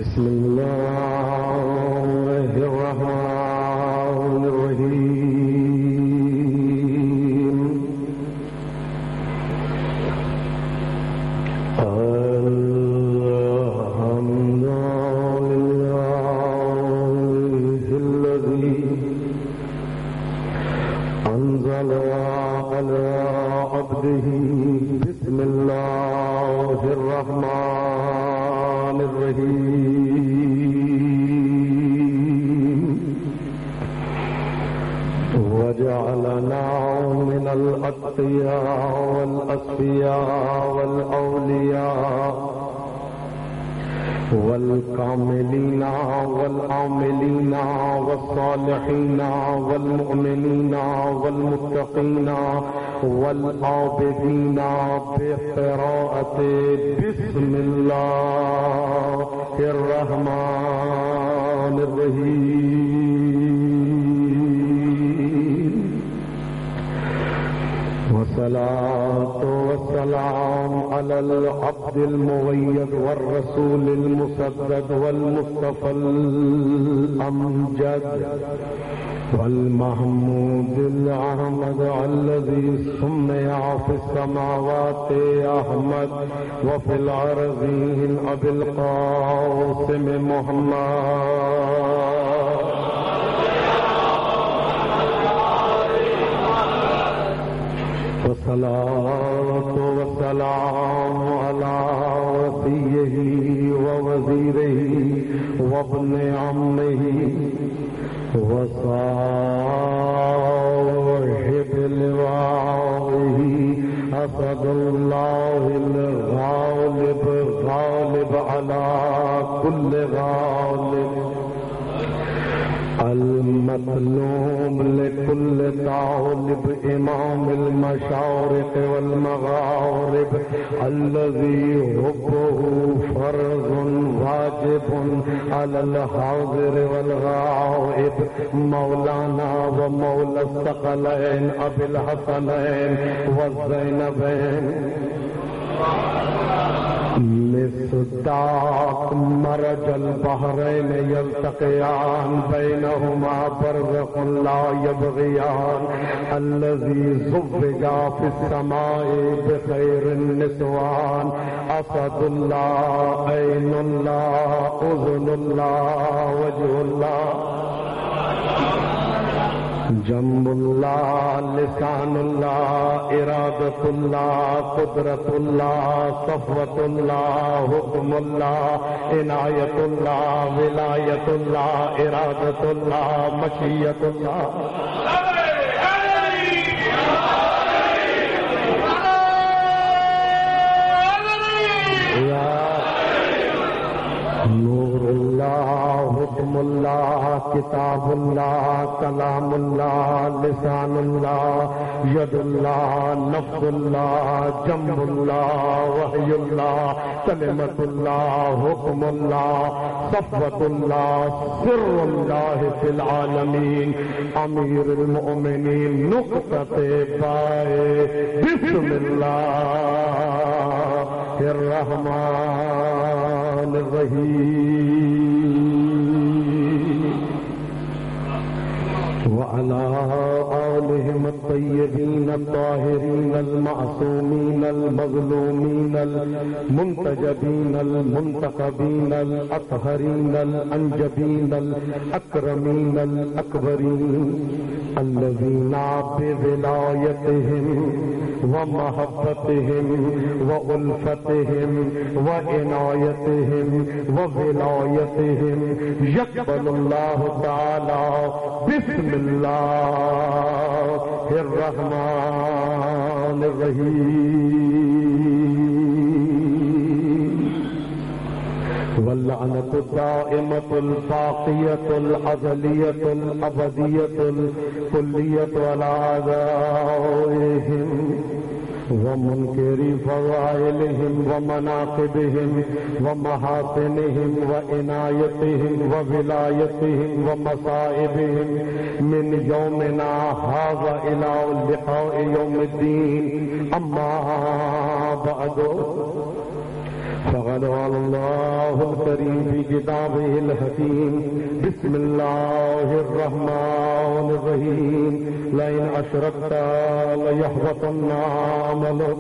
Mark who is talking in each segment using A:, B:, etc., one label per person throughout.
A: بسم الله الرحمن الرحيم الحمد لله الذي أنزل على عبده بسم الله الرحمن الرحيم وجعلنا من الأتقياء والأصفياء والأولياء والكاملين والعاملين والصالحين والمؤمنين والمتقين والعابدين بقراءة بسم الله الرحمن الرحيم والصلاة والسلام على العبد المؤيد والرسول المسدد والمصطفى الأمجد والمحمود الأحمد الذي سمي في السماوات أحمد وفي الأرضين أبي القاسم محمد والصلاة والسلام على وصيه ووزيره وابن عمه وصاحب لوائه أسد الله الغالب غالب على كل غالب المطلوب لكل طالب إمام المشارق والمغارب الذي حبه فرض واجب على الحاضر والغائب مولانا ومولى الثقلين أبي الحسنين والزينبين مصداق مرج البحرين يلتقيان بينهما برزخ لا يبغيان الذي زوج في السماء بخير النسوان أسد الله عين الله أذن الله وجه الله جنب الله لسان الله إرادة الله قدرة الله صفوة الله حكم الله عناية الله ولاية الله إرادة الله مشيئة الله نور الله حكم الله كتاب الله كلام الله لسان الله يد الله نفس الله جنب الله وحي الله كلمة الله حكم الله صفوة الله سر الله في العالمين أمير المؤمنين نقطة باء بسم الله الرحمن الرحيم وعلى آلهم الطيبين الطاهرين المعصومين المظلومين المنتجبين المنتخبين الأطهرين الأنجبين الأكرمين الأكبرين الذين بولايتهم ومحبتهم وألفتهم وعنايتهم وولايتهم يقبل الله تعالى بسم الله الرحمن الرحيم واللعنة الدائمة الباقية الأزلية الأبدية الكلية على أعدائهم ومنكر فضائلهم ومناقبهم ومحاسنهم وعنايتهم وولايتهم ومصائبهم من يومنا هذا إلى لقاء يوم الدين. أما بعد فقد قال الله الكريم في كتابه الحكيم بسم الله الرحمن الرحيم لئن أشركت ليحبطن عملك.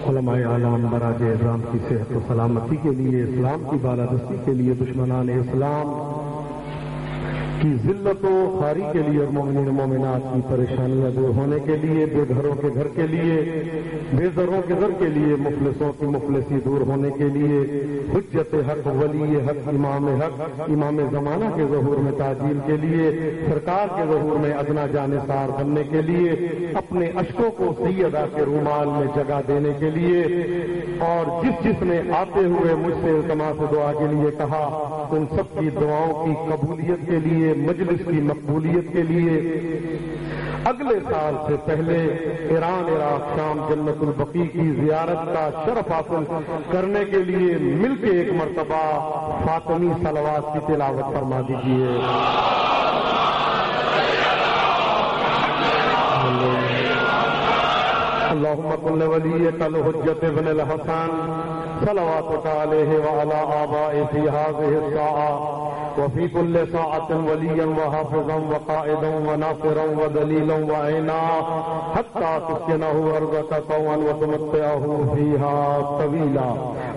A: علماء اعلام براج احرام کی صحت و سلامتی کے لیے، اسلام کی بالادستی کے لیے، دشمنان اسلام کی ذلت و خواری کے لیے اور مومنین و مومنات کی پریشانیاں دور ہونے کے لیے، بے گھروں کے گھر کے لیے، بے زروں کے گھر کے لیے، مفلسوں کی مفلسی دور ہونے کے لیے، حجت حق، ولی حق، امام حق، امام زمانہ کے ظہور میں تعجیل کے لیے، سرکار کے ظہور میں ادنا جانثار بننے کے لیے، اپنے اشکوں کو سیدہ کے رومال میں جگہ دینے کے لیے، اور جس نے آتے ہوئے مجھ سے التماس دعا کے لیے کہا، ان سب کی دعاؤں کی قبولیت کے لیے، مجلس کی مقبولیت کے لیے اگلے سال سے پہلے ایران، عراق، شام، جنت البقیع کی زیارت کا شرف حاصل کرنے کے لیے مل کے ایک مرتبہ فاطمی صلوات کی تلاوت فرما دیجیے. اللهم كن لوليك الحجة ابن الحسن صلواتك عليه وعلى آبائه في هذه الساعة وفي كل ساعة وليا وحافظا وقائدا وناصرا ودليلا وعينا حتى تسكنه أرضك طوعا وتمتعه فيها طويلا.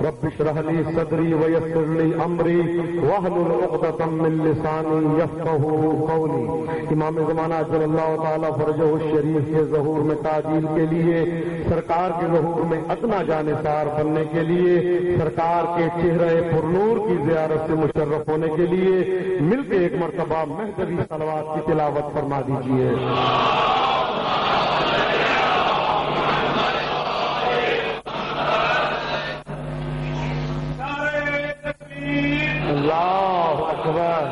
A: رب اشرح لي صدري ويسر لي أمري واحلل عقدة من لساني يفقهوا قولي. امام زمانہ جل اللہ تعالی فرجہ الشریف کے ظہور میں تعجیل کے لیے، سرکار کے ظہور میں ادنا جانثار بننے کے لیے، سرکار کے چہرے پرنور کی زیارت سے مشرف ہونے کے لیے مل کے ایک مرتبہ مہذبی صلوات کی تلاوت فرما دیجیے. اللہ اکبر،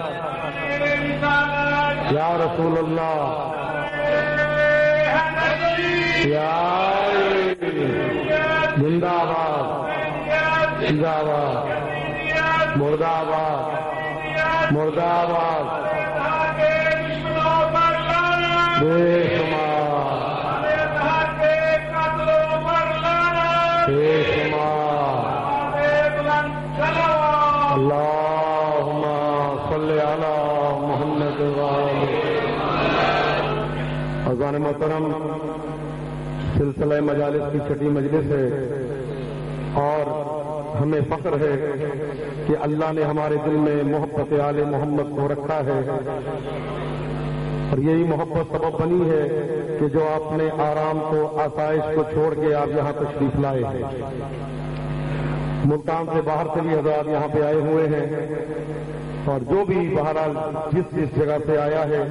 A: یا رسول اللہ، یا زندہ باد، زندہ باد، مردہ آباد، مردہ آباد، بے شمار، بے شمار. اللہم صلی علی محمد وآلہ. اذان محترم، سلسلہ مجالس کی چھٹی مجلس ہے اور ہمیں فخر ہے کہ اللہ نے ہمارے دل میں محبت آل محمد کو رکھا ہے، اور یہی محبت سبب بنی ہے کہ جو آپ نے آرام کو، آسائش کو چھوڑ کے آپ یہاں تشریف لائے ہیں. ملتان سے باہر سے بھی حضرات یہاں پہ آئے ہوئے ہیں، اور جو بھی بہرحال جس جگہ سے آیا ہے،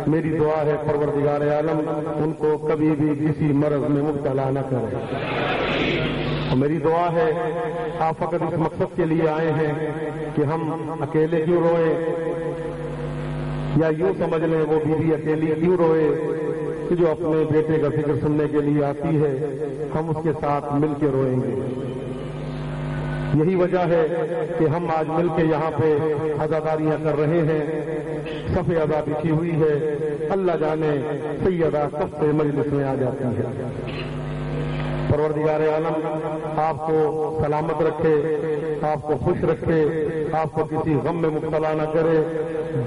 A: میری دعا ہے پروردگار عالم ان کو کبھی بھی کسی مرض میں مبتلا نہ کرے. اور میری دعا ہے آپ فقط اس مقصد کے لیے آئے ہیں کہ ہم اکیلے کیوں روئیں، یا یوں سمجھ لیں وہ بیوی اکیلی کیوں روئے کہ جو اپنے بیٹے کا ذکر سننے کے لیے آتی ہے، ہم اس کے ساتھ مل کے روئیں گے. یہی وجہ ہے کہ ہم آج مل کے یہاں پہ عزاداریاں کر رہے ہیں. صف ادا بچھی ہوئی ہے، اللہ جانے سیدہ صف سے مجلس میں آ جاتی ہے. پروردگار عالم آپ کو سلامت رکھے، آپ کو خوش رکھے، آپ کو کسی غم میں مبتلا نہ کرے.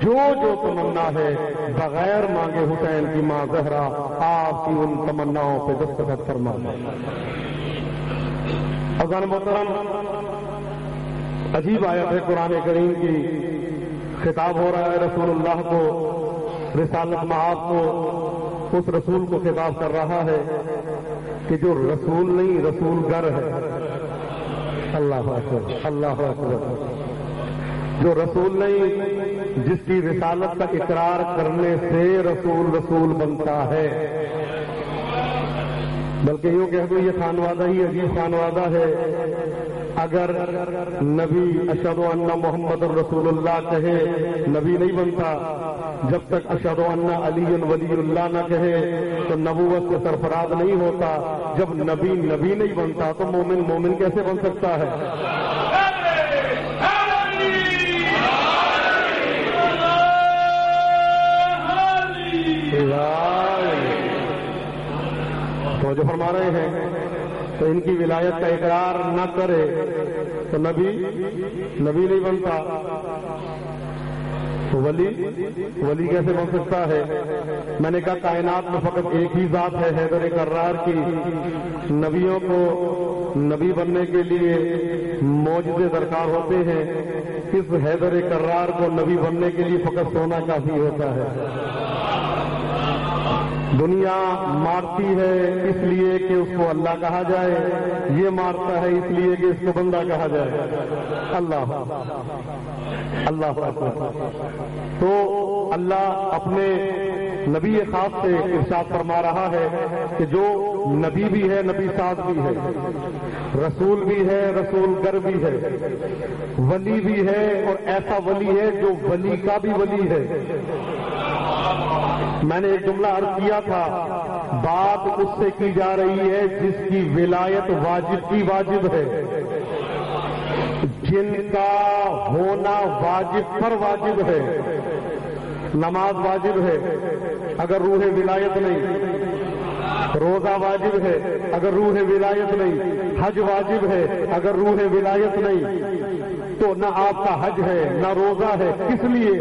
A: جو تمنا ہے بغیر مانگے حسین کی ماں زہرا آپ کی ان تمناؤں پہ دستخط فرما دیں. اذان محترم، عجیب آیت ہے قرآن کریم کی. خطاب ہو رہا ہے رسول اللہ کو، رسالت معاذ کو. اس رسول کو خطاب کر رہا ہے کہ جو رسول نہیں، رسول گر ہے. اللہ اکبر، اللہ اکبر. جو رسول نہیں، جس کی رسالت کا اقرار کرنے سے رسول بنتا ہے. بلکہ یوں کہہ دوں یہ خانوادہ ہی عجیب خانوادہ ہے. اگر نبی اشہد ان محمد الرسول اللہ کہے نبی نہیں بنتا. جب تک اشہد ان علی ولی اللہ نہ کہے تو نبوت سے سرفراز نہیں ہوتا. جب نبی نہیں بنتا تو مومن کیسے بن سکتا ہے؟ تو جو فرما رہے ہیں تو ان کی ولایت کا اقرار نہ کرے تو نبی نہیں بنتا، تو ولی کیسے بن سکتا ہے؟ میں نے کہا کائنات میں فقط ایک ہی ذات ہے حیدر کرار کی، نبیوں کو نبی بننے کے لیے معجزے درکار ہوتے ہیں، اس حیدر کرار کو نبی بننے کے لیے فقط سونا کافی ہوتا ہے۔ دنیا مارتی ہے اس لیے کہ اس کو اللہ کہا جائے، یہ مارتا ہے اس لیے کہ اس کو بندہ کہا جائے۔ اللہ اکبر۔ تو اللہ اپنے نبی خاص سے ارشاد فرما رہا ہے کہ جو نبی بھی ہے، نبی ساز بھی ہے، رسول بھی ہے، رسول گر بھی ہے، ولی بھی ہے، اور ایسا ولی ہے جو ولی کا بھی ولی ہے۔ میں نے ایک جملہ عرض کیا تھا، بات اس سے کی جا رہی ہے جس کی ولایت واجب کی واجب ہے، جن کا ہونا واجب پر واجب ہے۔ نماز واجب ہے اگر روح ولایت نہیں، روزہ واجب ہے اگر روح ولایت نہیں، حج واجب ہے اگر روح ولایت نہیں، تو نہ آپ کا حج ہے نہ روزہ ہے۔ کس لیے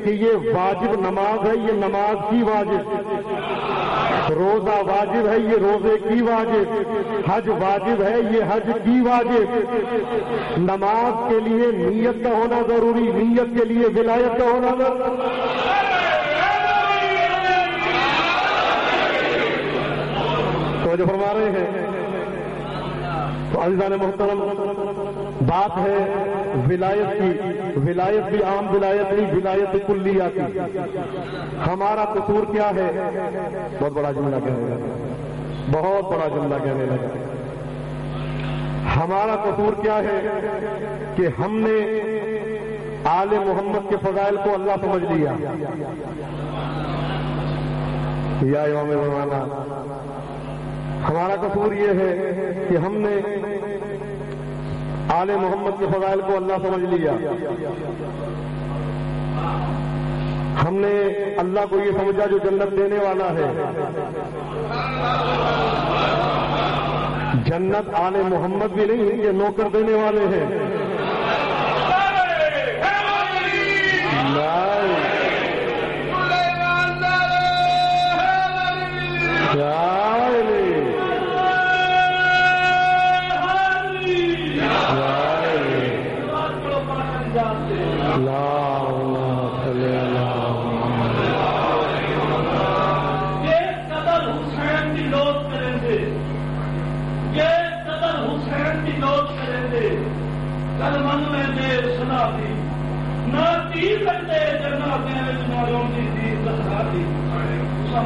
A: کہ یہ واجب نماز ہے، یہ نماز کی واجب، روزہ واجب ہے، یہ روزے کی واجب، حج واجب ہے، یہ حج کی واجب۔ نماز کے لیے نیت کا ہونا ضروری، نیت کے لیے ولایت کا ہونا ضروری۔ تو جو فرما رہے ہیں، تو عزیزان محترم بات ہے ولایت کی، ولایت بھی عام ولایت نہیں، ولایت کلیہ کی۔ ہمارا قصور کیا ہے؟ بہت بڑا جملہ کہنے لگا، بہت بڑا جملہ کہنے لگا۔ ہمارا قصور کیا ہے کہ ہم نے آل محمد کے فضائل کو اللہ سمجھ لیا۔ یا امام زمانہ، ہمارا قصور یہ ہے کہ ہم نے آل محمد کے فضائل کو اللہ سمجھ لیا۔ ہم نے اللہ کو یہ سمجھا جو جنت دینے والا ہے۔ جنت آل محمد بھی نہیں، یہ نوکر دینے والے ہیں۔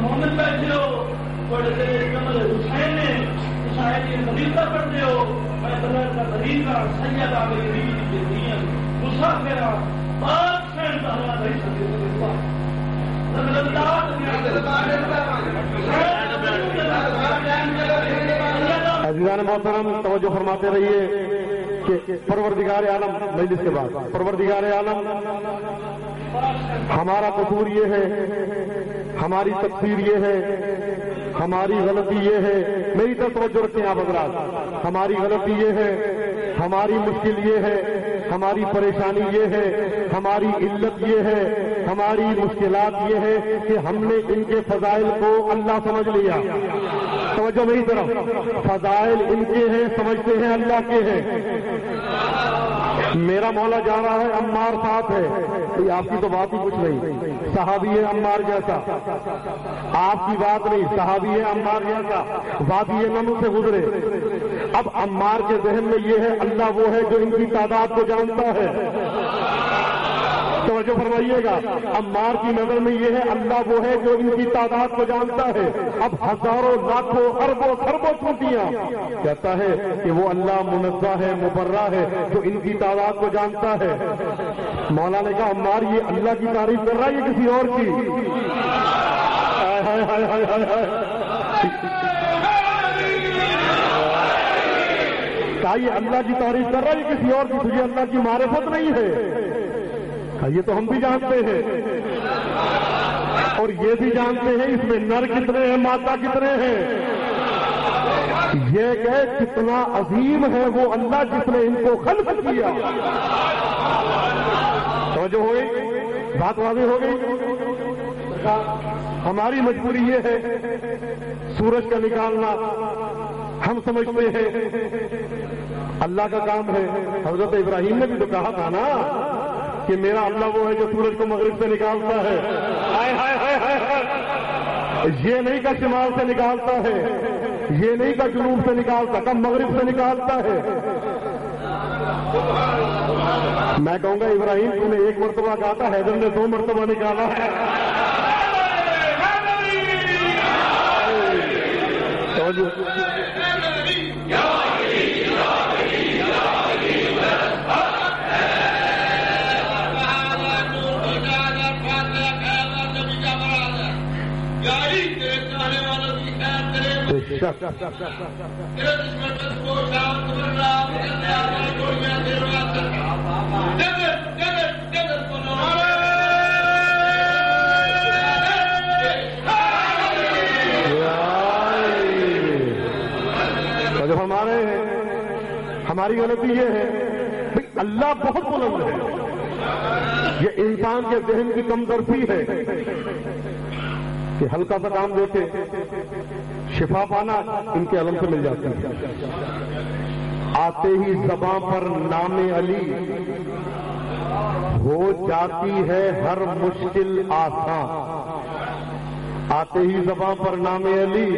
B: مومن بیٹھے ہو حسین نے خلیفہ پڑھتے ہو، میں بدر کا طریقہ سید آگے مسافر
A: عزیزان محترم توجہ فرماتے رہیے کہ پروردگار عالم مجلس کے بعد پروردگار عالم، ہمارا قصور یہ ہے، ہماری تقصیر یہ ہے، ہماری غلطی یہ ہے، میری طرف توجہ رکھیں آپ حضرات، ہماری غلطی یہ ہے، ہماری مشکل یہ ہے، ہماری پریشانی یہ ہے، ہماری علت یہ ہے، ہماری مشکلات یہ ہے کہ ہم نے ان کے فضائل کو اللہ سمجھ لیا۔ توجہ میری طرف، فضائل ان کے ہیں، سمجھتے ہیں اللہ کے ہیں۔ میرا مولا جا رہا ہے، عمار ساتھ ہے، آپ کی تو بات ہی کچھ نہیں، صحابی ہے عمار جیسا، آپ کی بات نہیں، صحابی ہے عمار جیسا، وادی نمر سے گزرے۔ اب عمار کے ذہن میں یہ ہے اللہ وہ ہے جو ان کی تعداد کو جانتا ہے۔ توجہ فرمائیے گا، عمار کی نظر میں یہ ہے اللہ وہ ہے جو ان کی تعداد کو جانتا ہے۔ اب ہزاروں لاکھوں اربوں خربوں چونٹیاں کہتا ہے کہ وہ اللہ منزہ ہے، مبرہ ہے، جو ان کی تعداد کو جانتا ہے۔ مولا نے کہا عمار یہ اللہ کی تعریف کر رہا ہے یہ کسی اور کی؟ کہا یہ اللہ کی تعریف کر رہا ہے یہ کسی اور کی؟ تجھے اللہ کی معرفت نہیں ہے؟ یہ تو ہم بھی جانتے ہیں، اور یہ بھی جانتے ہیں اس میں نر کتنے ہیں، مادہ کتنے ہیں۔ یہ کہ کتنا عظیم ہے وہ اللہ جس نے ان کو خلق کیا. توجہ ہو گئی؟ بات واضح ہو گئی؟ ہماری مجبوری یہ ہے سورج کا نکالنا ہم سمجھتے ہیں اللہ کا کام ہے. حضرت ابراہیم نے بھی تو کہا تھا نا کہ میرا اللہ وہ ہے جو سورج کو مغرب سے نکالتا ہے. ہائے ہائے ہائے ہائے ہائے. یہ نہیں کہ شمال سے نکالتا ہے, یہ نہیں کہ جنوب سے نکالتا, کب مغرب سے نکالتا ہے. میں کہوں گا ابراہیم تم نے ایک مرتبہ کہا تھا, حیدر نے 2 مرتبہ نکالا ہے. جب ہماری غلطی یہ ہے بھائی اللہ بہت بلند ہے, یہ انسان کے ذہن کی کمزوری ہے کہ ہلکا سا کام دیتے شفا پانا ان کے علم سے مل جاتی ہے. آتے ہی زباں پر نام علی ہو جاتی ہے ہر مشکل آسان. آتے ہی زباں پر نام علی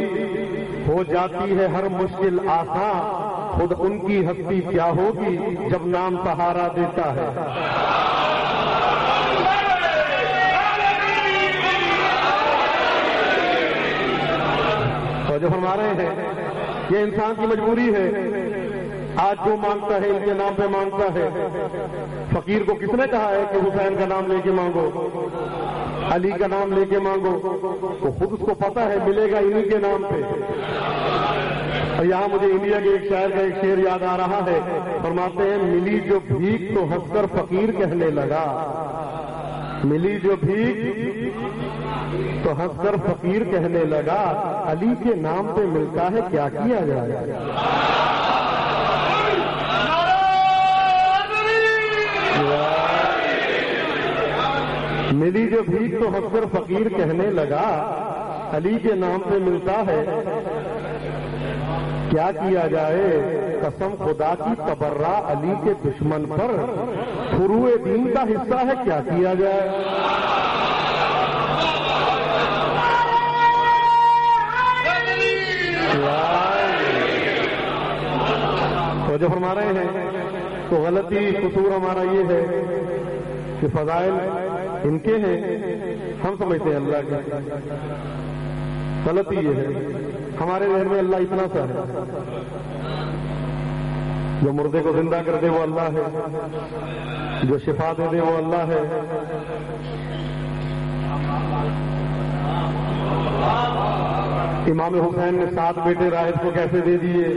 A: ہو جاتی ہے ہر مشکل آسان. خود ان کی ہستی کیا ہوگی جب نام سہارا دیتا ہے. تو جو فرما رہے ہیں یہ انسان کی مجبوری ہے. آج جو مانگتا ہے ان کے نام پہ مانگتا ہے. فقیر کو کس نے کہا ہے کہ حسین کا نام لے کے مانگو, علی کا نام لے کے مانگو؟ تو خود اس کو پتا ہے ملے گا انہی کے نام پہ. اور یہاں مجھے انڈیا کے ایک شاعر کا ایک شعر یاد آ رہا ہے. فرماتے ہیں ملی جو بھیک تو ہنس کر فقیر کہنے لگا, ملی جو بھیک تو ہنس کر فقیر کہنے لگا. علی کے نام پہ ملتا ہے کیا کیا جائے. ملی جو بھیک تو ہنس کر فقیر کہنے لگا, علی کے نام پہ ملتا ہے کیا کیا جائے. قسم خدا کی تبرہ علی کے دشمن پر فروع دین کا حصہ ہے کیا کیا جائے. تو جو فرما رہے ہیں تو غلطی قصور ہمارا یہ ہے کہ فضائل ان کے ہیں, ہم سمجھتے ہیں اللہ کے. غلطی یہ ہے ہمارے ذہن میں اللہ اتنا سا ہے, جو مردے کو زندہ کر دے وہ اللہ ہے, جو شفا دے دے وہ اللہ ہے. امام حسین نے 7 بیٹے راحت کو کیسے دے دیے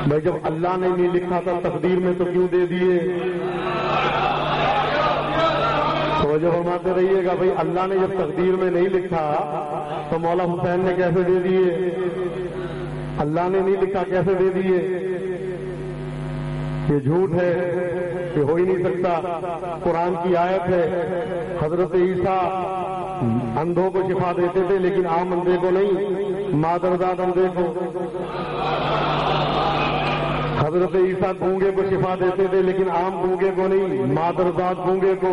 A: بھائی؟ جب اللہ نے نہیں لکھا تھا تقدیر میں تو کیوں دے دیے؟ توجہ فرماتے رہیے گا بھائی, اللہ نے جب تقدیر میں نہیں لکھا تو مولا حسین نے کیسے دے دیے؟ اللہ نے نہیں لکھا کیسے دے دیے؟ یہ جھوٹ ہے, یہ ہو ہی نہیں سکتا. قرآن کی آیت ہے, حضرت عیسیٰ اندھوں کو شفا دیتے تھے لیکن عام اندھے کو نہیں, مادرزاد اندھے کو. حضرت عیسیٰ گونگے کو شفا دیتے تھے لیکن عام گونگے کو نہیں, مادرزاد گونگے کو.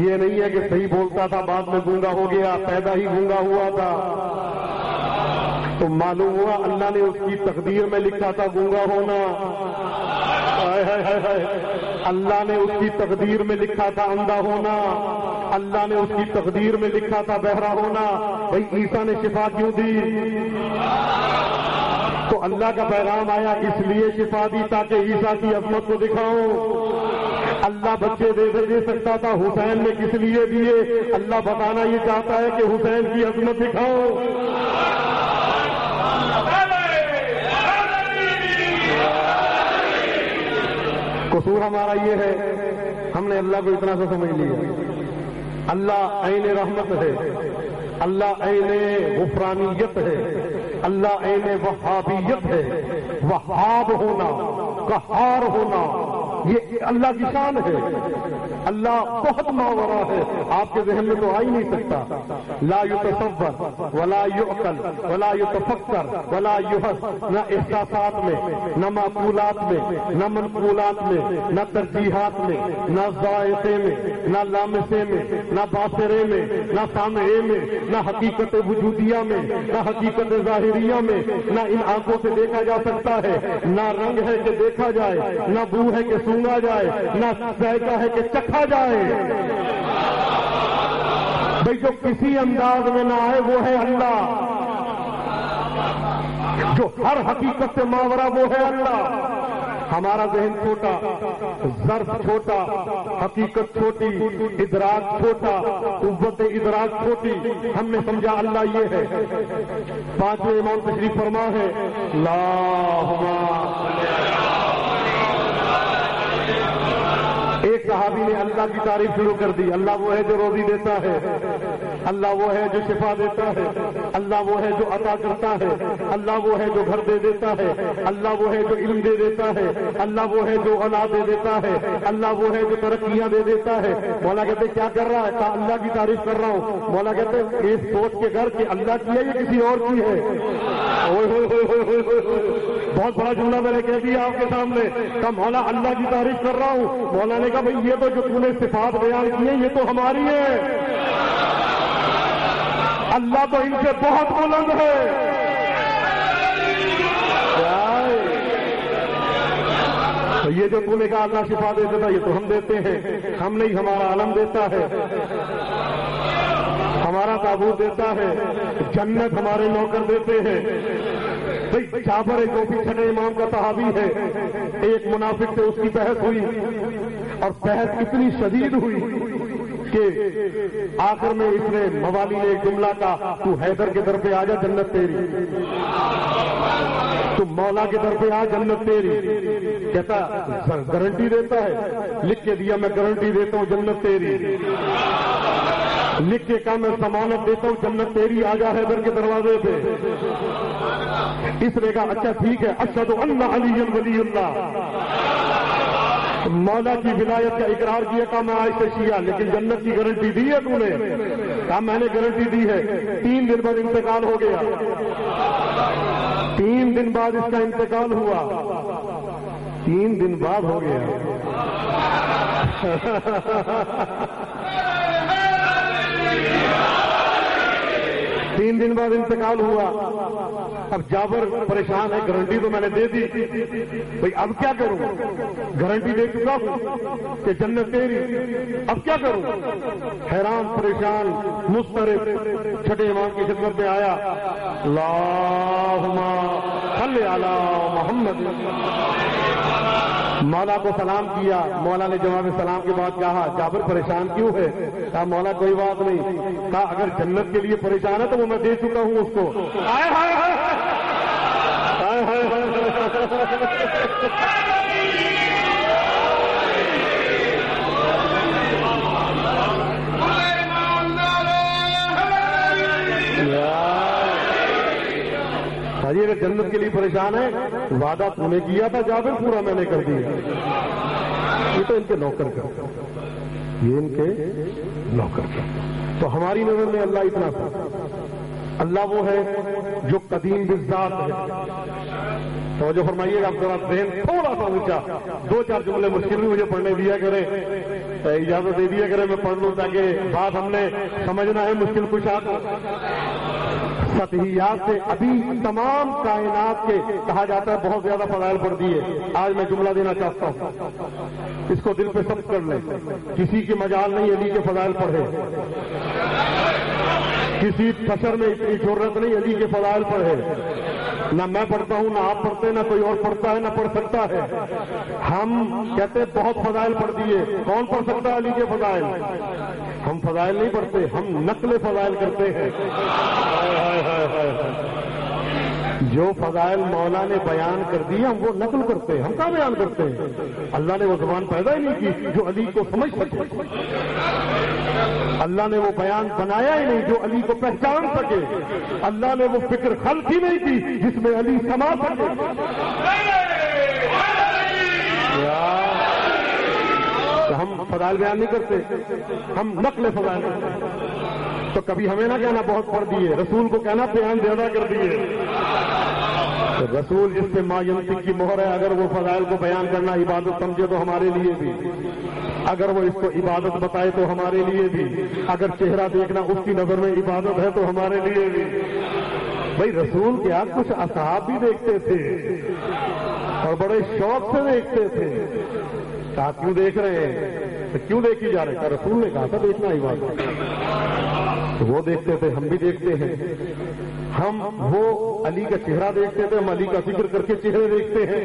A: یہ نہیں ہے کہ صحیح بولتا تھا بعد میں گونگا ہو گیا, پیدا ہی گونگا ہوا تھا. تو معلوم ہوا اللہ نے اس کی تقدیر میں لکھا تھا گونگا ہونا. اللہ نے اس کی تقدیر میں لکھا تھا اندھا ہونا, اللہ نے اس کی تقدیر میں لکھا تھا بہرا ہونا. بھائی عیسیٰ نے شفا کیوں دی؟ تو اللہ کا پیغام آیا اس لیے شفا دی تاکہ عیسیٰ کی عظمت کو دکھاؤں. اللہ بچے دے سکتا تھا, حسین نے کس لیے دیے؟ اللہ بتانا یہ چاہتا ہے کہ حسین کی عظمت دکھاؤ. قصور ہمارا یہ ہے ہم نے اللہ کو اتنا سا سمجھ لیا. اللہ عین رحمت ہے, اللہ عین غفرانیت ہے, اللہ عین وہابیت ہے. وہاب ہونا، قہار ہونا، یہ اللہ کی شان ہے. اللہ بہت ماورا ہے، آپ کے ذہن میں تو آ ہی نہیں سکتا. لا یتصور ولا یعقل ولا یتفکر ولا یحس، نہ احساسات میں، نہ معقولات میں، نہ منقولات میں، نہ ترجیحات میں، نہ ذائقے میں، نہ لامسے میں، نہ باصرے میں، نہ سامعے میں، نہ حقیقت وجودیہ میں، نہ حقیقت ظاہریہ میں. نہ ان آنکھوں سے دیکھا جا سکتا ہے، نہ رنگ ہے کہ دیکھا جائے، نہ بو ہے کہ سونگا جائے، نہ ذائقہ ہے کہ چکھا جائے. بھئی جو کسی انداز میں نہ آئے وہ ہے اللہ، جو ہر حقیقت سے ماورا وہ ہے اللہ. ہمارا ذہن چھوٹا، ظرف چھوٹا، حقیقت چھوٹی، ادراک چھوٹا، قوت ادراک چھوٹی. ہم نے سمجھا اللہ یہ ہے. پانچویں امام تشریف فرما ہے، ایک صحابی نے اللہ کی تعریف شروع کر دی. اللہ وہ ہے جو روزی دیتا ہے، اللہ وہ ہے جو شفا دیتا ہے، اللہ وہ ہے جو عطا کرتا ہے، اللہ وہ ہے جو گھر دے دیتا ہے، اللہ وہ ہے جو علم دے دیتا ہے، اللہ وہ ہے جو اولاد دے دیتا ہے، اللہ وہ ہے جو ترقیاں دے دیتا ہے. مولا کہتے کیا کر رہا ہے؟ کہا اللہ کی تعریف کر رہا ہوں. مولا کہتے اس سوچ کے گھر کہ اللہ کی ہے یا کسی اور کی ہے؟ بہت بڑا جملہ میں نے کہہ دیا آپ کے سامنے. کہا مولا اللہ کی تعریف کر رہا ہوں. مولا نے کہا بھائی یہ تو جو تم نے صفات بیان کی ہیں یہ تو ہماری ہے، اللہ تو ان سے بہت بلند ہے. تو یہ جو تم نے کہا اللہ شفا دے دیتا یہ تو ہم دیتے ہیں، ہم نہیں، ہمارا علم دیتا ہے، ہمارا تابوت دیتا ہے، جنت ہمارے نوکر دیتے ہیں. بھائی جعفر جو بھی چھٹے امام کا صحابی ہے، ایک منافق سے اس کی بحث ہوئی اور بحث اتنی شدید ہوئی کہ آخر میں اس نے موالی نے ایک جملہ کہا، تو حیدر کے در پہ آ جا جنت تیری، تو مولا کے در پہ آ جنت تیری. کہتا گارنٹی دیتا ہے، لکھ کے دیا میں گارنٹی دیتا ہوں جنت تیری. لکھ کے کہا میں ضمانت دیتا ہوں جنت تیری، آ جا حیدر کے دروازے پہ. اس نے کہا اچھا ٹھیک ہے، اشہد ان علی ولی اللہ. مولا کی ولایت کا اقرار کیا، کہا میں آج سے شیعہ، لیکن جنت کی گارنٹی دی ہے تو نے؟ کہا میں نے گارنٹی دی ہے. 3 دن بعد انتقال ہو گیا. 3 دن بعد اس کا انتقال ہوا. 3 دن بعد ہو گیا. 3 دن بعد انتقال ہوا. اب جابر پریشان ہے، گارنٹی تو میں نے دے دی، بھائی اب کیا کروں؟ گارنٹی دے چکا ہوں کہ جنت تیری، اب کیا کروں؟ حیران پریشان مضطرب چھٹے امام کی خدمت میں آیا. اللہم صلی علی محمد. مولا کو سلام کیا. مولا نے جواب سلام کے بعد کہا جابر پریشان کیوں ہے؟ کہا مولا کوئی بات نہیں. کہا اگر جنت کے لیے پریشان ہے تو وہ میں دے چکا ہوں اس کو. حاجی اگر جنت کے لیے پریشان ہے، وعدہ تو نے کیا تھا جابر، پورا میں نے کر دیا. یہ تو ان کے نوکر کرتا، یہ ان کے نوکر کرتا. تو ہماری نظر میں اللہ اتنا تھا. اللہ وہ ہے جو قدیم بالذات ہے. توجہ فرمائیے گا، آپ ذرا ذہن تھوڑا سا اونچا. 2-4 جملے مشکل بھی مجھے پڑھنے دیا کریں، اجازت دے دیا کریں میں پڑھ لوں، تاکہ بات ہم نے سمجھنا ہے مشکل کشا کو. سطحیات سے ابھی تمام کائنات کے کہا جاتا ہے بہت زیادہ فضائل پڑھ دیے. آج میں جملہ دینا چاہتا ہوں، اس کو دل پہ ثبت کر لیں. کسی کی مجال نہیں علی کے فضائل پڑھے، کسی فشر میں اتنی ضرورت نہیں علی کے فضائل پڑھے. نہ میں پڑھتا ہوں، نہ آپ پڑھتے، نہ کوئی اور پڑھتا ہے، نہ پڑھ سکتا ہے. ہم کہتے بہت فضائل پڑھ دیے. کون پڑھ سکتا ہے علی کے فضائل؟ ہم فضائل نہیں پڑھتے، ہم نقل فضائل کرتے ہیں. جو فضائل مولا نے بیان کر دی ہم وہ نقل کرتے ہیں، ہم کہاں بیان کرتے ہیں؟ اللہ نے وہ زبان پیدا ہی نہیں کی جو علی کو سمجھ سکے، اللہ نے وہ بیان بنایا ہی نہیں جو علی کو پہچان سکے، اللہ نے وہ فکر خلق ہی نہیں کی جس میں علی سما سکے۔ ہم فضائل بیان نہیں کرتے، ہم نقل فضائل کرتے ہیں۔ تو کبھی ہمیں نہ کہنا بہت پڑھ دیے، رسول کو کہنا بیان زیادہ کر دیے۔ تو رسول جس سے ما ینطق کی مہر ہے، اگر وہ فضائل کو بیان کرنا عبادت سمجھے تو ہمارے لیے بھی، اگر وہ اس کو عبادت بتائے تو ہمارے لیے بھی، اگر چہرہ دیکھنا اس کی نظر میں عبادت ہے تو ہمارے لیے بھی۔ بھائی رسول کیا کچھ اصحاب بھی دیکھتے تھے اور بڑے شوق سے دیکھتے تھے۔ کہا کیوں دیکھ رہے ہیں؟ تو کیوں دیکھی جا رہے ہیں؟ رسول نے کہا تھا دیکھنا عبادت، وہ دیکھتے تھے، ہم بھی دیکھتے ہیں۔ ہم وہ علی کا چہرہ دیکھتے تھے، ہم علی کا ذکر کر کے چہرے دیکھتے ہیں۔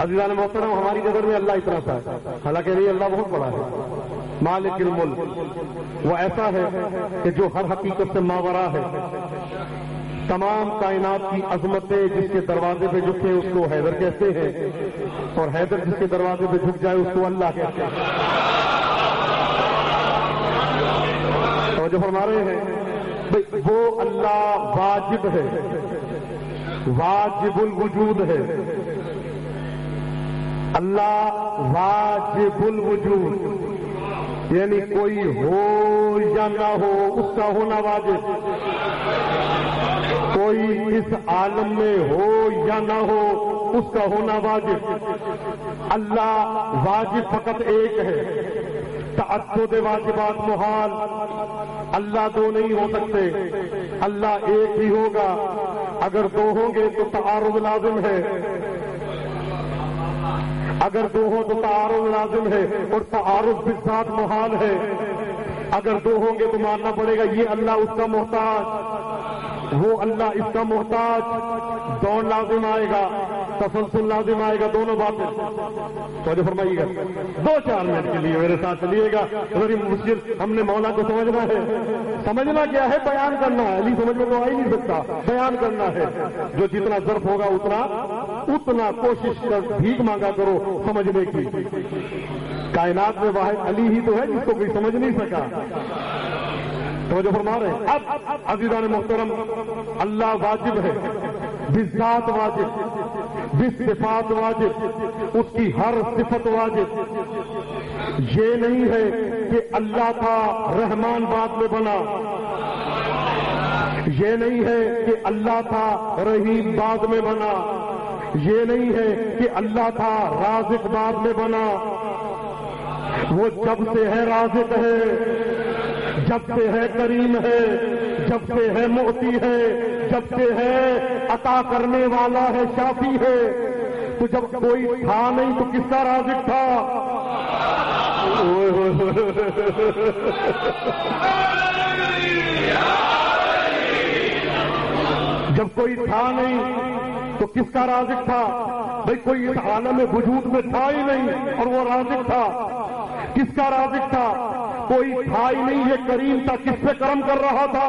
A: عزیزان محترم، ہماری نظر میں اللہ اتنا سا ہے، حالانکہ نہیں، اللہ بہت بڑا ہے۔ مالک الملک وہ ایسا ہے کہ جو ہر حقیقت سے ماورا ہے، تمام کائنات کی عظمتیں جس کے دروازے پہ جھکے اس کو حیدر کہتے ہیں، اور حیدر جس کے دروازے پہ جھک جائے اس کو اللہ کہتے ہیں۔ تو جو فرما رہے ہیں وہ اللہ واجب ہے، واجب الوجود ہے، اللہ واجب الوجود، یعنی کوئی ہو یا نہ ہو اس کا ہونا واجب، کوئی اس عالم میں ہو یا نہ ہو اس کا ہونا واجب۔ اللہ واجب فقط ایک ہے، تعدد واجبات محال، اللہ دو نہیں ہو سکتے، اللہ ایک ہی ہوگا۔ اگر دو ہوں گے تو تعارض لازم ہے، اگر دو ہو تو تعارض لازم ہے، اور تعارض بالذات محال ہے۔ اگر دو ہوں گے تو ماننا پڑے گا یہ اللہ اس کا محتاج، وہ اللہ اس کا محتاج، دوڑ لازم آئے گا، تسلسل لازم آئے گا، دونوں باتیں۔ تو جو فرمائیے گا 2-4 منٹ کے لیے میرے ساتھ چلیے گا، بڑی مشکل ہم نے مولا کو سمجھنا ہے۔ سمجھنا کیا ہے؟ بیان کرنا ہے، علی سمجھ میں تو آ ہی نہیں سکتا، بیان کرنا ہے۔ جو جتنا ظرف ہوگا اتنا کوشش کر بھیک مانگا کرو سمجھنے کی۔ کائنات میں واحد علی ہی تو ہے جس کو کوئی سمجھ نہیں سکا۔ تو جو فرما رہے ہیں اب عزیزان محترم، اللہ واجب ہے، بالذات واجب، بالصفات واجب، اس کی ہر صفت واجب۔ یہ نہیں ہے کہ اللہ کا رحمان بعد میں بنا، یہ نہیں ہے کہ اللہ تھا رحیم بعد میں بنا، یہ نہیں ہے کہ اللہ تھا رازق بعد میں بنا۔ وہ جب سے ہے رازق ہے، جب سے ہے کریم ہے، جب سے ہے معطی ہے، جب سے ہے عطا کرنے والا ہے، شافی ہے۔ تو جب کوئی تھا نہیں تو کس کا رازق تھا؟ جب کوئی تھا نہیں تو کس کا رازق تھا؟ بھئی کوئی اس عالم وجود میں تھا ہی نہیں اور وہ رازق تھا، کس کا رازق تھا؟ کوئی تھا ہی نہیں، یہ کریم تھا، کس پہ کرم کر رہا تھا؟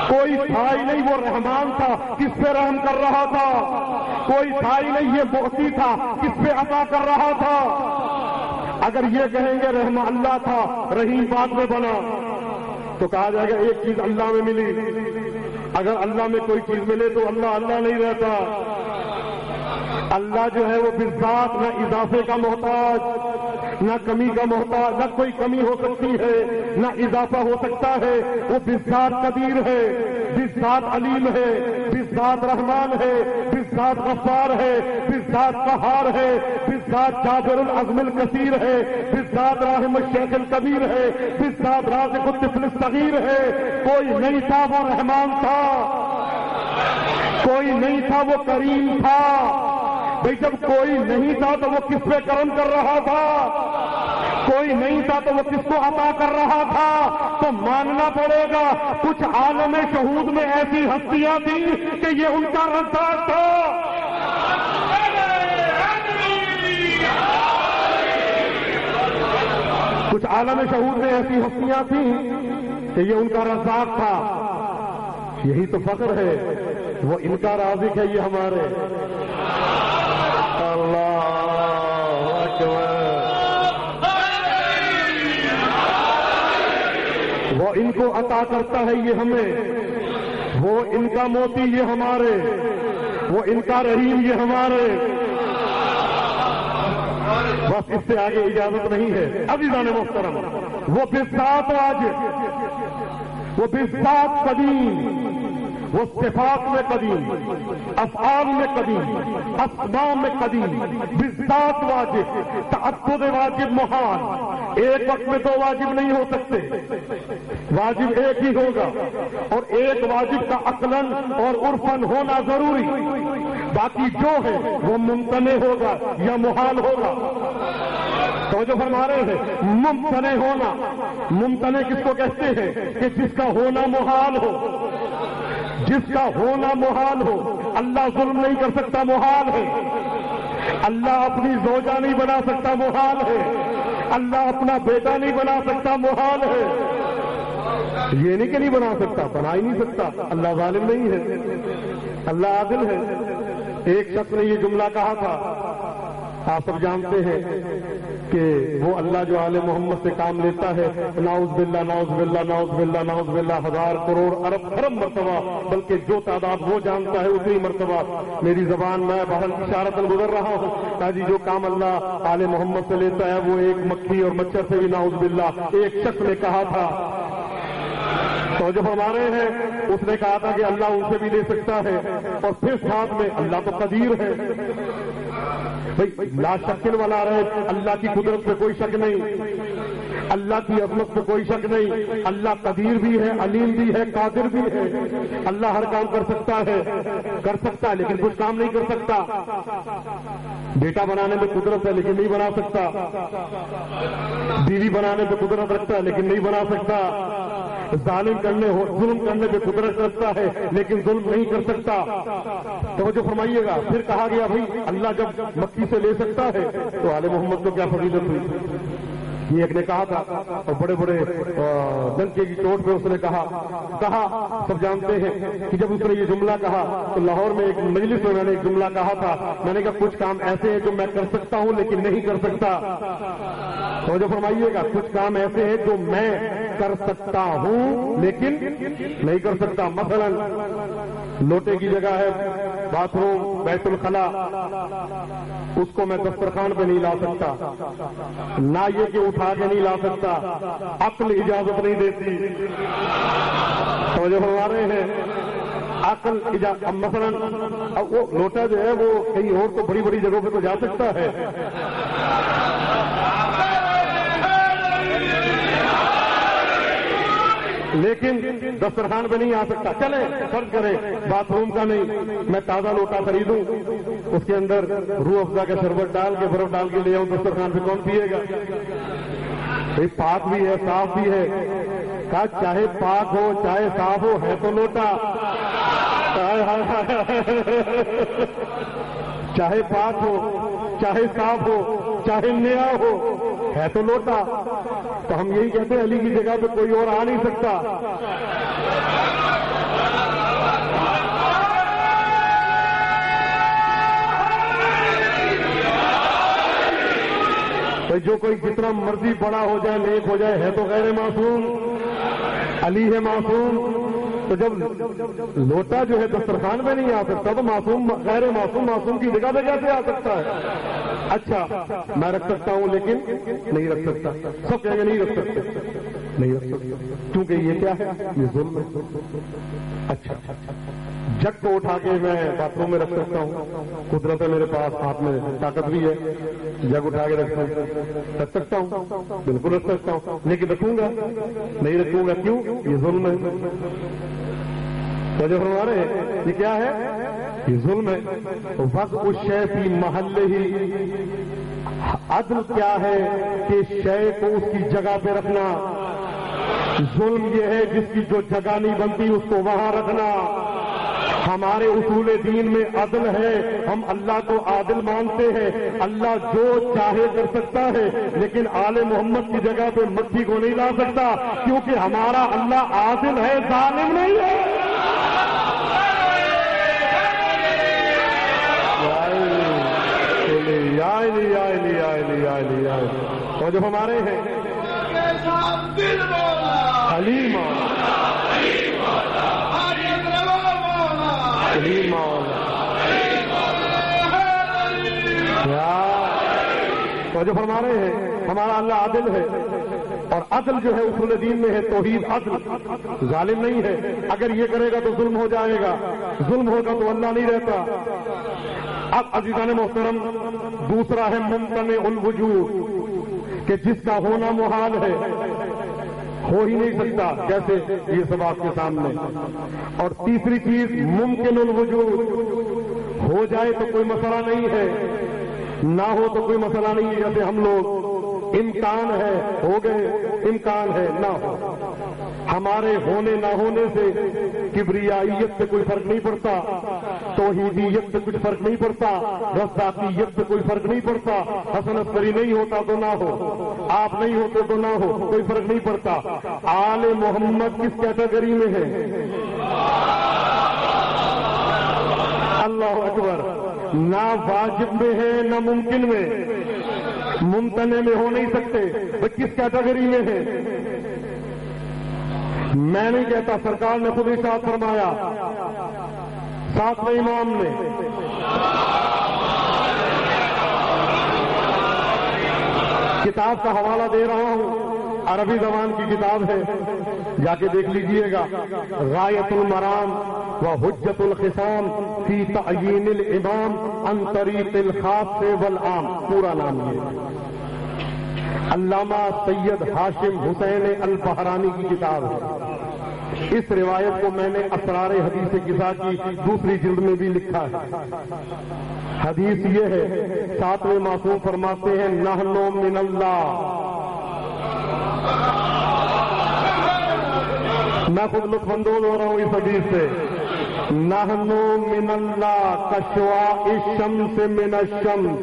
A: کوئی تھا ہی نہیں، وہ رحمان تھا، کس پہ رحم کر رہا تھا؟ کوئی تھا ہی نہیں، یہ معطی تھا، کس پہ عطا کر رہا تھا؟ اگر یہ کہیں گے رحم اللہ تھا، رحیم بعد میں بنا، تو کہا جائے گا ایک چیز اللہ میں ملی۔ اگر اللہ میں کوئی چیز ملے تو اللہ اللہ نہیں رہتا۔ اللہ جو ہے وہ بالذات نہ اضافے کا محتاج، نہ کمی کا محتاج، نہ کوئی کمی ہو سکتی ہے نہ اضافہ ہو سکتا ہے۔ وہ بالذات قدیر ہے، بالذات علیم ہے، بالذات رحمان ہے، بالذات غفار ہے، بالذات قہار ہے، بالذات جابر العظم الکثیر ہے، بالذات راحم الشیخ الکبیر ہے، بالذات رازق الطفل الصغیر ہے۔ کوئی نہیں تھا وہ رحمان تھا، کوئی نہیں تھا وہ کریم تھا۔ بھئی جب کوئی نہیں تھا تو وہ کس پہ کرم کر رہا تھا؟ کوئی نہیں تھا تو وہ کس کو عطا کر رہا تھا؟ تو ماننا پڑے گا کچھ عالم شہود میں ایسی ہستیاں تھیں کہ یہ ان کا رزاق تھا. کچھ عالم شہود میں ایسی ہستیاں تھیں کہ یہ ان کا رزاق تھا. یہی تو فخر ہے. وہ ان کا رازق ہے، یہ ہمارے. اللہ اکبر. وہ ان کو عطا کرتا ہے، یہ ہمیں. وہ ان کا موتی، یہ ہمارے. وہ ان کا رحیم، یہ ہمارے. بس اس سے آگے اجازت نہیں ہے. عزیزان محترم، وہ بذات واجب، وہ بذات قدیم، وہ صفات میں قدیم، افعال میں قدیم، اسماء میں قدیم، بذات واجب. تعدد واجب محال. ایک وقت میں دو واجب نہیں ہو سکتے. واجب ایک ہی ہوگا، اور ایک واجب کا عقلاً اور عرفاً ہونا ضروری. باقی جو ہے وہ ممتنع ہوگا یا محال ہوگا. تو جو فرما رہے ہیں ممتنع ہونا. ممتنع کس کو کہتے ہیں؟ کہ جس کا ہونا محال ہو. جس کا ہونا محال ہو. اللہ ظلم نہیں کر سکتا، محال ہے. اللہ اپنی زوجہ نہیں بنا سکتا، محال ہے. اللہ اپنا بیٹا نہیں بنا سکتا، محال ہے. یہ نہیں کہ نہیں بنا سکتا، بنا ہی نہیں سکتا. اللہ ظالم نہیں ہے، اللہ عادل ہے. ایک شخص نے یہ جملہ کہا تھا، آپ سب جانتے ہیں کہ وہ اللہ جو آل محمد سے کام لیتا ہے، ناؤز باللہ ناؤز باللہ ناؤز باللہ ناؤز باللہ، 1000 کروڑ ارب خرب مرتبہ، بلکہ جو تعداد وہ جانتا ہے اتنی مرتبہ. میری زبان میں بہل اشارت گزر رہا ہوں. جی جو کام اللہ آل محمد سے لیتا ہے وہ ایک مکھی اور مچھر سے بھی ناؤز باللہ. ایک شخص نے کہا تھا، تو جب ہمارے ہیں اس نے کہا تھا کہ اللہ ان سے بھی لے سکتا ہے، اور پھر ساتھ میں اللہ تو قدیر ہے. بھائی لا شکل والا رہے، اللہ کی قدرت پہ کوئی شک نہیں، اللہ کی عظمت پہ کوئی شک نہیں. اللہ قدیر بھی ہے، علیم بھی ہے، قادر بھی ہے. اللہ ہر کام کر سکتا ہے لیکن کچھ کام نہیں کر سکتا. بیٹا بنانے میں قدرت ہے لیکن نہیں بنا سکتا. بیوی بنانے پہ قدرت رکھتا ہے لیکن نہیں بنا سکتا. ظلم کرنے پہ قدرت رکھتا ہے لیکن ظلم نہیں کر سکتا. توجہ فرمائیے گا. پھر کہا گیا بھائی اللہ جب مکی سے لے سکتا ہے تو آل محمد کو کیا فضیلت ہوئی. یہ ایک نے کہا تھا، اور بڑے بڑے ڈنکے کی چوٹ پہ اس نے کہا. سب جانتے ہیں کہ جب اس نے یہ جملہ کہا تو لاہور میں ایک مجلس میں میں نے ایک جملہ کہا تھا. میں نے کہا کچھ کام ایسے ہیں جو میں کر سکتا ہوں لیکن نہیں کر سکتا. توجہ فرمائیے گا. کچھ کام ایسے ہیں جو میں کر سکتا ہوں لیکن نہیں کر سکتا. مثلا لوٹے کی جگہ ہے باتھ روم، بیت الخلا، اس کو میں دسترخوان پہ نہیں لا سکتا. نہ یہ کہ اٹھا کے نہیں لا سکتا، عقل اجازت نہیں دیتی. توجہ فرما رہے ہیں. عقل اجازت. مثلا وہ لوٹا جو ہے وہ کہیں اور تو بڑی بڑی جگہوں پہ تو جا سکتا ہے، لیکن دسترخوان پہ نہیں آ سکتا. چلے فرض کریں باتھ روم کا نہیں، میں تازہ لوٹا خریدوں، اس کے اندر روح افزا کا شربت ڈال کے برف ڈال کے لے آؤں دسترخوان پہ، کون پیے گا؟ بھائی پاک بھی ہے، صاف بھی ہے. کہا چاہے پاک ہو چاہے صاف ہو، ہے تو لوٹا. چاہے پاک ہو چاہے صاف ہو چاہے نیا ہو، ہے تو لوٹا. تو ہم یہی کہتے ہیں علی کی جگہ پہ کوئی اور آ نہیں سکتا. تو جو کوئی جتنا مرضی بڑا ہو جائے، نیک ہو جائے، ہے تو غیر معصوم. علی ہے معصوم. تو جب لوٹا جو ہے دسترخوان میں نہیں آ سکتا تو معصوم غیر معصوم کی جگہ پہ کیسے آ سکتا ہے؟ اچھا میں رکھ سکتا ہوں لیکن نہیں رکھ سکتا. سب کہیں گے نہیں رکھ سکتے، نہیں رکھ سکتے کیونکہ یہ کیا ہے؟ یہ ظلم ہے. اچھا جگ کو اٹھا کے میں باتھ روم میں رکھ سکتا ہوں، قدرت ہے میرے پاس، ہاتھ میں طاقت بھی ہے، جگ اٹھا کے رکھ سکتا ہوں، بالکل رکھ سکتا ہوں، لیکن رکھوں گا نہیں رکھوں گا. کیوں؟ یہ ظلم ہے. تو جو فرما رہے ہیں یہ کیا ہے؟ یہ ظلم ہے. وضع الشیء فی محلہ، عدل کیا ہے کہ شے کو اس کی جگہ پہ رکھنا، ظلم یہ ہے جس کی جو جگہ نہیں بنتی اس کو وہاں رکھنا۔ ہمارے اصول دین میں عدل ہے، ہم اللہ کو عادل مانتے ہیں، اللہ جو چاہے کر سکتا ہے، لیکن آل محمد کی جگہ پہ مکھی کو نہیں لا سکتا، کیونکہ ہمارا اللہ عادل ہے، ظالم نہیں ہے۔ اور جو ہمارے ہیں حلیم تو جو فرما رہے ہیں ہمارا اللہ عادل ہے، اور عدل جو ہے اصول دین میں ہے توحید عدل، ظالم نہیں ہے۔ اگر یہ کرے گا تو ظلم ہو جائے گا، ظلم ہوگا تو اللہ نہیں رہتا۔ اب عزیزان محترم دوسرا ہے ممتنع الوجود، کہ جس کا ہونا محال ہے، ہو ہی نہیں سکتا، جیسے یہ سب آپ کے سامنے۔ اور تیسری چیز ممکن الوجود، ہو جائے تو کوئی مسئلہ نہیں ہے، نہ ہو تو کوئی مسئلہ نہیں ہے، جیسے ہم لوگ امکان ہے ہو گئے، امکان ہے نہ ہو۔ ہمارے ہونے نہ ہونے سے کبریائیت سے کوئی فرق نہیں پڑتا، توحیدیت سے کچھ فرق نہیں پڑتا، رزاقیت سے کوئی فرق نہیں پڑتا۔ حسن عسکری نہیں ہوتا تو نہ ہو، آپ نہیں ہوتے تو نہ ہو، کوئی فرق نہیں پڑتا۔ آل محمد کس کیٹیگری میں ہے؟ اللہ اکبر۔ نہ واجب میں ہے نہ ممکن میں، ممتنع میں ہو نہیں سکتے، وہ کس کیٹیگری میں ہے؟ میں نہیں کہتا، سرکار نے خود ارشاد فرمایا، ساتویں امام نے، کتاب کا حوالہ دے رہا ہوں، عربی زبان کی کتاب ہے، جا کے دیکھ لیجئے گا، غایت المرام و حجت الخصام فی تعیین الامام عن طریق الخاص والعام، پورا نام ہے، علامہ سید ہاشم حسین البحرانی کی کتاب ہے۔ اس روایت کو میں نے اسرار حدیث قصہ کی دوسری جلد میں بھی لکھا ہے۔ حدیث یہ ہے، ساتویں معصوم فرماتے ہیں، نحن من اللہ، میں خود لطف اندوز ہو رہا ہوں اس حدیث سے، نحن من اللہ کشواء الشمس من الشمس،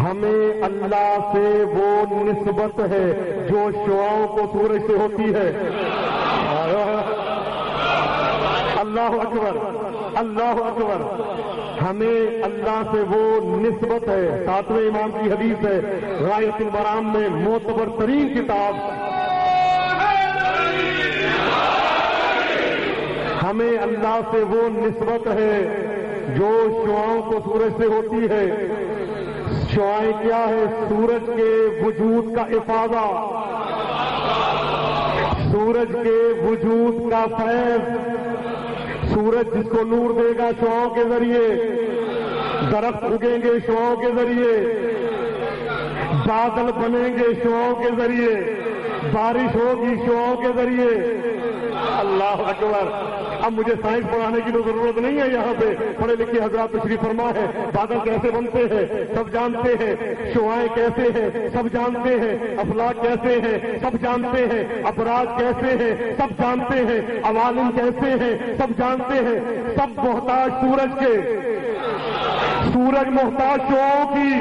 A: ہمیں اللہ سے وہ نسبت ہے جو شعاؤں کو سورج سے ہوتی ہے۔ اللہ اکبر، اللہ اکبر، ہمیں اللہ سے وہ نسبت ہے۔ ساتویں امام کی حدیث ہے، غایت المرام میں معتبر ترین کتاب، ہمیں اللہ سے وہ نسبت ہے جو شعاؤں کو سورج سے ہوتی ہے۔ شعائیں کیا ہے؟ سورج کے وجود کا افاضہ، سورج کے وجود کا فیض، سورج جس کو نور دے گا شعاؤں کے ذریعے، درخت اگیں گے شعاؤں کے ذریعے، بادل بنیں گے شعاؤں کے ذریعے، بارش ہوگی شعاؤں کے ذریعے۔ اللہ اکبر۔ اب مجھے سائنس پڑھانے کی تو ضرورت نہیں ہے، یہاں پہ پڑھے لکھے حضرات تشریف فرما ہے، بادل کیسے بنتے ہیں سب جانتے ہیں، شعائیں کیسے ہیں سب جانتے ہیں، افلاک کیسے ہیں سب جانتے ہیں، ابراج کیسے ہیں سب جانتے ہیں، عوالم کیسے ہیں سب جانتے ہیں، سب محتاج سورج کے، سورج محتاج شعاؤں کی۔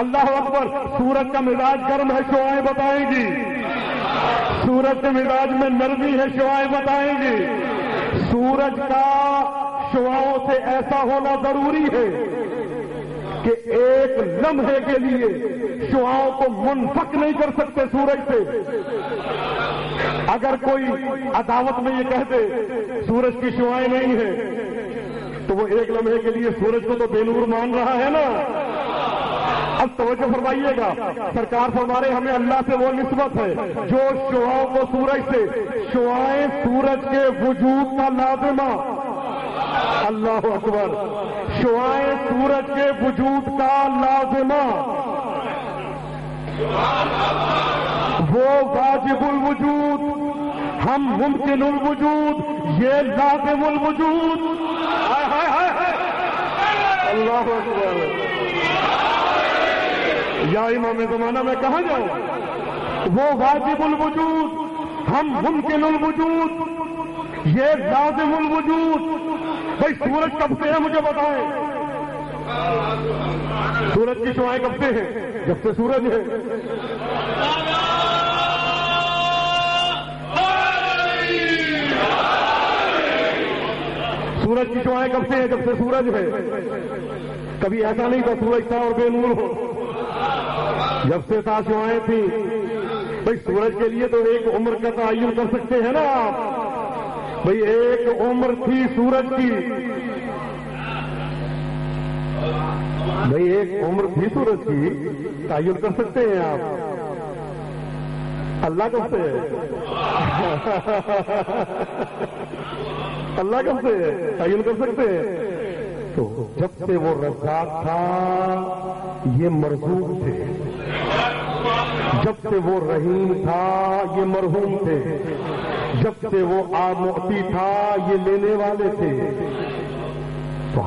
A: اللہ اکبر۔ سورج کا مزاج گرم ہے، شعائیں بتائیں گی، سورج کے مزاج میں نرمی ہے، شعائیں بتائیں گی۔ سورج کا شعاؤں سے ایسا ہونا ضروری ہے کہ ایک لمحے کے لیے شعاؤں کو منفک نہیں کر سکتے سورج سے۔ اگر کوئی عداوت میں یہ کہہ دے سورج کی شعائیں نہیں ہیں تو وہ ایک لمحے کے لیے سورج کو تو بے نور مان رہا ہے نا۔ اب توجہ فرمائیے گا، سرکار فرما رہے ہمیں اللہ سے وہ نسبت ہے جو شعاؤں کو سورج سے، شعائیں سورج کے وجود کا لازمہ، اللہ اکبر، شعائیں سورج کے وجود کا لازمہ، وہ واجب الوجود، ہم ممکن الوجود، یہ لازم الوجود۔ اللہ اکبر. یا امام زمانہ میں کہاں جاؤں؟ وہ واجب الوجود، ہم ممکن الوجود، یہ لازم الوجود. بھائی سورج کب سے ہے مجھے بتائیں؟ سورج کی شعائیں کب سے ہیں؟ جب سے سورج ہے. سورج کی شعائیں کب سے ہیں؟ جب سے سورج ہے. کبھی ایسا نہیں تھا سورج تھا اور بے نور ہو. جب سے شعائیں تھیں. بھائی سورج کے لیے تو ایک عمر کا تعین کر سکتے ہیں نا آپ. بھائی ایک عمر تھی سورج کی. بھائی ایک عمر تھی سورج کی، تعین کر سکتے ہیں آپ. اللہ کب سے ہے؟ اللہ کب سے ہے؟ تعین کر سکتے ہیں. تو جب سے وہ رزاق تھا یہ مرزوق تھے. جب سے وہ رحیم تھا یہ مرحوم تھے. جب سے وہ معطی تھا یہ لینے والے تھے. تو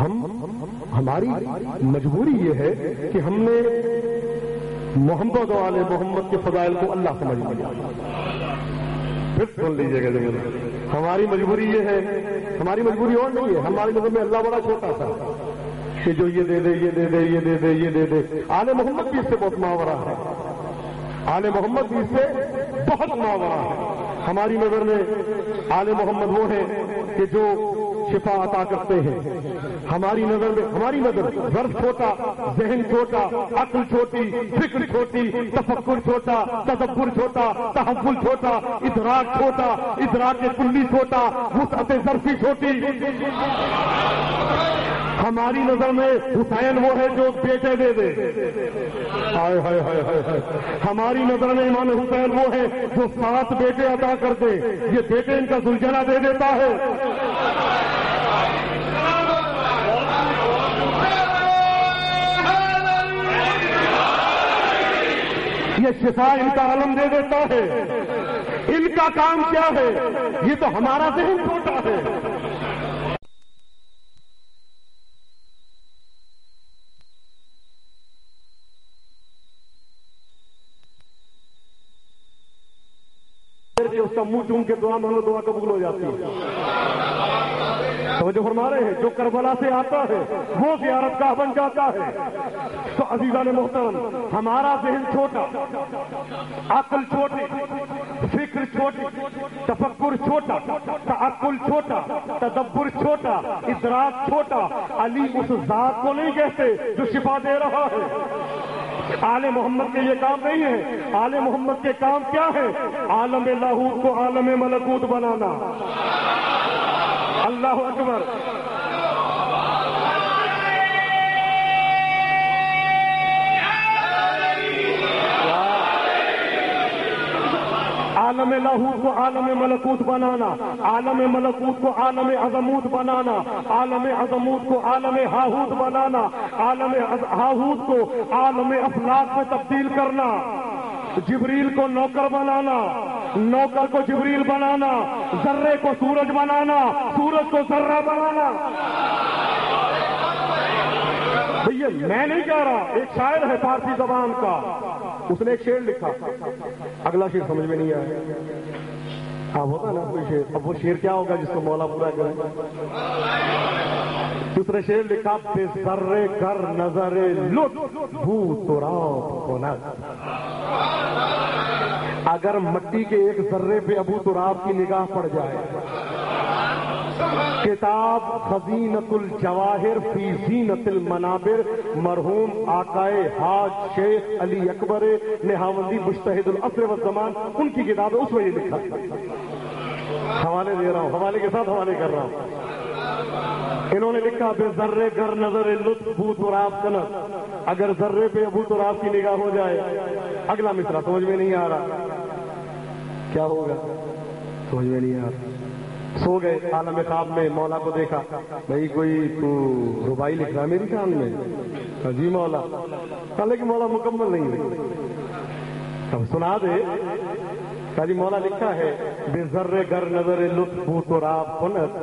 A: ہماری مجبوری یہ ہے کہ ہم نے محمد والے محمد کے فضائل کو اللہ سمجھ لیا. پھر سن لیجیے گا جب ہماری مجبوری یہ ہے. ہماری مجبوری اور نہیں ہے. ہماری نظر میں اللہ بڑا چھوٹا تھا کہ جو یہ دے دے یہ دے دے یہ دے دے یہ دے دے. آل محمد بھی اس سے بہت ماورا ہے. آل محمد بھی اس سے بہت ماورا ہے. ہماری نظر میں آل محمد وہ ہیں کہ جو شفا عطا کرتے ہیں. ہماری نظر میں ظرف چھوٹا، ذہن چھوٹا، عقل چھوٹی، فکر چھوٹی، تفکر چھوٹا، تدبر چھوٹا، تحفظ چھوٹا، ادراک چھوٹا، ادراک کلی چھوٹا، وسعت ظرفی چھوٹی. ہماری نظر میں حسین وہ ہے جو بیٹے دے دے. ہائے ہائے ہائے ہائے. ہماری نظر میں امام حسین وہ ہے جو 7 بیٹے عطا کر دے. یہ بیٹے ان کا زلجھنا دے دیتا ہے. یہ شفا ان کا عالم دے دیتا ہے. ان کا کام کیا ہے؟ یہ تو ہمارا ذہن چھوٹا ہے. اس کا منہ چوم کے دعا مانگو دعا قبول ہو جاتی ہے. توجہ فرما رہے ہیں. جو کربلا سے آتا ہے وہ زیارت گاہ بن جاتا ہے. تو عزیزان محترم ہمارا ذہن چھوٹا، عقل چھوٹی، فکر چھوٹی، تفکر چھوٹا، تعقل چھوٹا، تدبر چھوٹا، ادراک چھوٹا. علی اس ذات کو نہیں کہتے جو شفا دے رہا ہے. آل محمد کے یہ کام نہیں ہے. آل محمد کے کام کیا ہے؟ عالم لاہوت کو عالم ملکوت بنانا. اللہ اکبر. عالم لاہوت کو عالم ملکوت بنانا، عالم ملکوت کو عالم عظموت بنانا، عالم عظموت کو عالم ہاہوت بنانا، عالم ہاہوت کو عالم افلاک میں تبدیل کرنا. جبریل کو نوکر بنانا، نوکر کو جبریل بنانا، ذرے کو سورج بنانا، سورج کو ذرہ بنانا. بھیا میں نہیں کہہ رہا. ایک شاعر ہے فارسی زبان کا، اس نے ایک شعر لکھا. اگلا شعر سمجھ میں نہیں آیا. اب ہوتا نا کوئی شعر. اب وہ شعر کیا ہوگا جس کو مولا پورا کرے؟ دوسرے شعر لکھا بے ذرے کر نظر لطف بو تراب کند. اگر مٹی کے ایک ذرے پہ ابو تراب کی نگاہ پڑ جائے. کتاب خزینۃ الجواہر فی زینۃ المنابر، مرحوم آقائے حاج شیخ علی اکبر نہاوندی مجتہد العصر والزمان، ان کی کتاب ہے. اس میں یہ لکھا. حوالے دے رہا ہوں، حوالے کے ساتھ حوالے کر رہا ہوں. انہوں نے لکھا بے ذرے گر نظر لطف بو تراب کند. اگر ذرے پہ ابو تراب کی نگاہ ہو جائے. اگلا مصرع سمجھ میں نہیں آ رہا. کیا ہوگا؟ سمجھ میں نہیں آ رہا. سو گئے عالم خواب میں. مولا کو دیکھا. بھائی کوئی تو ربائی لکھ رہا ہے میری شان میں؟ جی مولا. حالانکہ مولا مکمل نہیں ہے. اب سنا دے. جی مولا لکھا ہے بے ذرے گر نظر لطف بو تراب کند.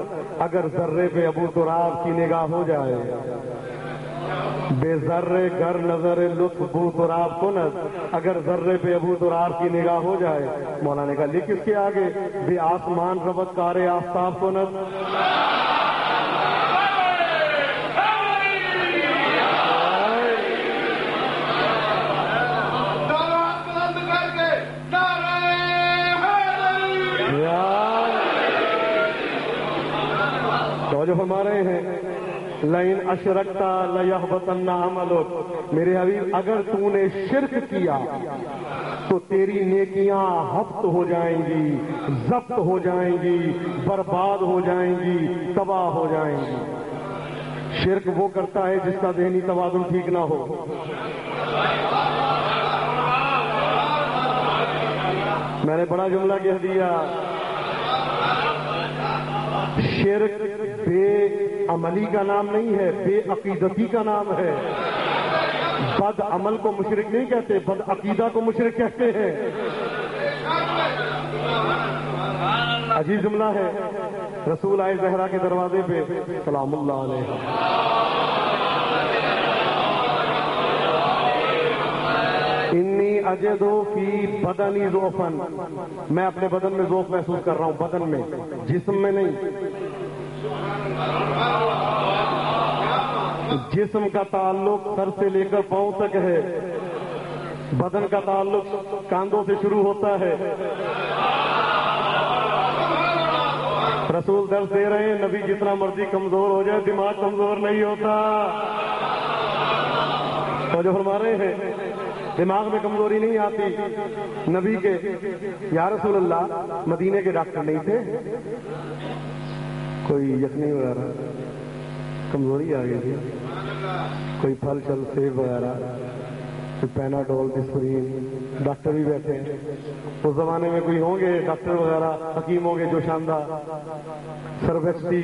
A: اگر ذرے پہ ابو تراب کی نگاہ ہو جائے. بے ذرے گر نظر لطف بو تراب کنت، اگر ذرے پہ ابو تراب کی نگاہ ہو جائے، مولانا نے کہا لکھ اس کے آگے بے آسمان ربط کارے آفتاب کنت. تو جو ہمارے ہیں لئن اشرکتا لیحبطن عملک، میرے حبیب اگر تو نے شرک کیا تو تیری نیکیاں ہفت ہو جائیں گی، ضبط ہو جائیں گی، برباد ہو جائیں گی، تباہ ہو جائیں گی. شرک وہ کرتا ہے جس کا ذہنی توازن ٹھیک نہ ہو. میں نے بڑا جملہ کہہ دیا، شرک بے عملی کا نام نہیں ہے، بے عقیدتی کا نام ہے. بد عمل کو مشرک نہیں کہتے، بد عقیدہ کو مشرک کہتے ہیں. عجیب جملہ ہے. رسول آئے زہرا کے دروازے پہ سلام اللہ علیہ، انی اجدو فی بدنی ضعفن، میں اپنے بدن میں ضعف محسوس کر رہا ہوں، بدن میں، جسم میں نہیں. جسم کا تعلق سر سے لے کر پاؤں تک ہے، بدن کا تعلق کاندھوں سے شروع ہوتا ہے. رسول درس دے رہے ہیں، نبی جتنا مرضی کمزور ہو جائے دماغ کمزور نہیں ہوتا. تو جو فرما رہے ہیں دماغ میں کمزوری نہیں آتی. نبی کے یا رسول اللہ مدینے کے ڈاکٹر نہیں تھے، کوئی یخنی وغیرہ کمزوری آ گئی تھی، کوئی پھل چل سیب وغیرہ، کوئی پیناڈول ڈسپرین، ڈاکٹر بھی بیٹھے ہیں. اس زمانے میں کوئی ہوں گے ڈاکٹر وغیرہ حکیم ہوں گے جو شاندار سرویکسٹی،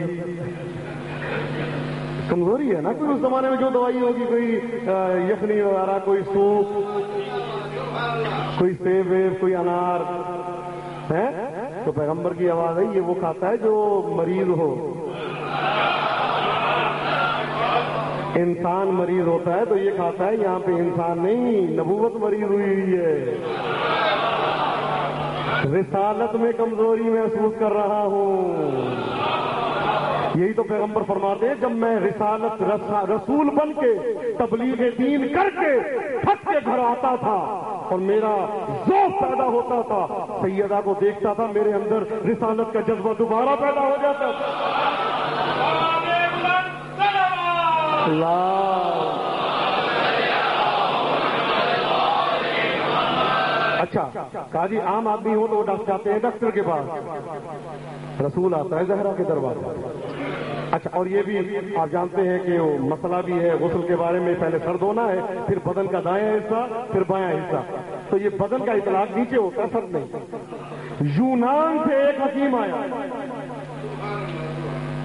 A: کمزوری ہے نا. کوئی اس زمانے میں جو دوائی ہوگی، کوئی یخنی وغیرہ، کوئی سوپ، کوئی سیب ویب، کوئی انار ہے. تو پیغمبر کی آواز ہے، یہ وہ کھاتا ہے جو مریض ہو. انسان مریض ہوتا ہے تو یہ کھاتا ہے، یہاں پہ انسان نہیں، نبوت مریض ہوئی ہوئی ہے. رسالت میں کمزوری محسوس کر رہا ہوں. یہی تو پیغمبر فرماتے ہیں، جب میں رسالت رسول بن کے تبلیغ دین کر کے تھک کے گھر آتا تھا اور میرا ذوق پیدا ہوتا تھا، سیدہ کو دیکھتا تھا، میرے اندر رسالت کا جذبہ دوبارہ پیدا ہو جاتا تھا. اللہ. اچھا کہا جی عام آدمی ہو تو وہ جاتے ہیں ڈاکٹر کے پاس، رسول آتا ہے زہرا کے دروازے. اچھا اور یہ بھی آپ جانتے ہیں کہ وہ مسئلہ بھی ہے غسل کے بارے میں، پہلے سر دھونا ہے، پھر بدن کا دایاں حصہ، پھر بایاں حصہ. تو یہ بدن کا اطلاق نیچے ہوتا ہے، سر نہیں. یونان سے ایک حکیم آیا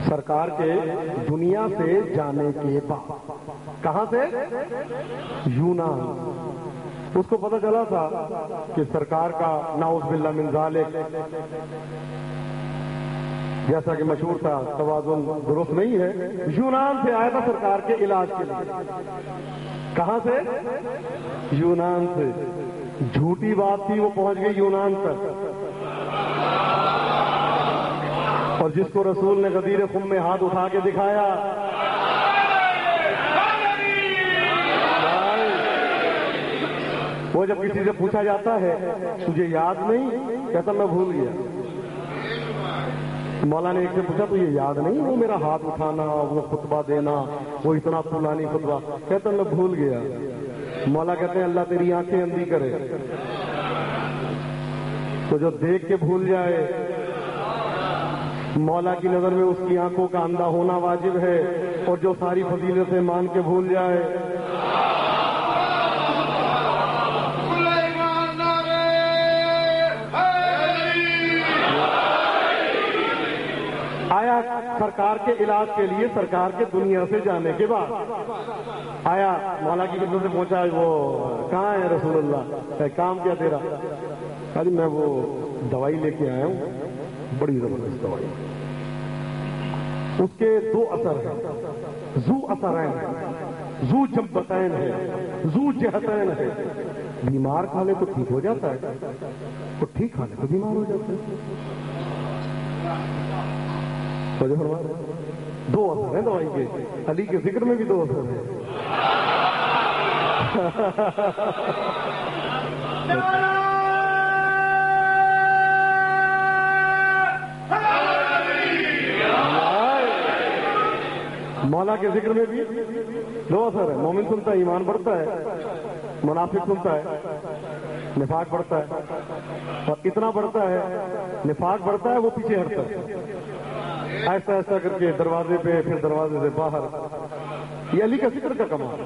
A: سرکار کے دنیا سے جانے کے بعد. کہاں سے؟ یونان. اس کو پتہ چلا تھا کہ سرکار کا نعوذ باللہ من ذالک، جیسا کہ مشہور تھا، توازن درست نہیں ہے. یونان سے آیا تھا سرکار کے علاج کے لیے. کہاں سے؟ یونان سے. جھوٹی بات تھی، وہ پہنچ گئی یونان تک. اور جس کو رسول نے غدیر خم میں ہاتھ اٹھا کے دکھایا، وہ جب کسی سے پوچھا جاتا ہے تجھے یاد نہیں، کہتا میں بھول گیا. مولا نے ایک سے پوچھا تو یہ یاد نہیں، وہ میرا ہاتھ اٹھانا، وہ خطبہ دینا، وہ اتنا طولانی خطبہ، کہتا میں بھول گیا. مولا کہتے ہیں اللہ تیری آنکھیں اندھی کرے. تو جو دیکھ کے بھول جائے، مولا کی نظر میں اس کی آنکھوں کا اندھا ہونا واجب ہے. اور جو ساری فضیلتیں مان کے بھول جائے، آیا سرکار کے علاج کے لیے، سرکار کے دنیا سے جانے کے بعد آیا مولا کی خدمت سے پہنچا. وہ کہاں ہے رسول اللہ؟ کام کیا تیرا؟ کہا جی میں وہ دوائی لے کے آیا ہوں، بڑی زبردست دوائی. اس کے دو اثر ہیں، ذو اثر ہیں. ذو جنبتین ہے، ذو جہتین ہے. بیمار کھا لے تو ٹھیک ہو جاتا ہے، تو ٹھیک کھا لے تو بیمار ہو جاتا ہے. دو اثر ہیں دوائی کے، علی کے ذکر میں بھی دو اثر ہیں. مولا کے ذکر میں بھی دو اثر ہے. مومن سنتا ہے ایمان بڑھتا ہے، منافق سنتا ہے نفاق بڑھتا ہے. اور اتنا بڑھتا ہے نفاق بڑھتا ہے وہ پیچھے ہٹتا ہے، ایسا ایسا کر کے دروازے پہ پھر دروازے سے باہر. یہ علی کا ذکر کا کمال.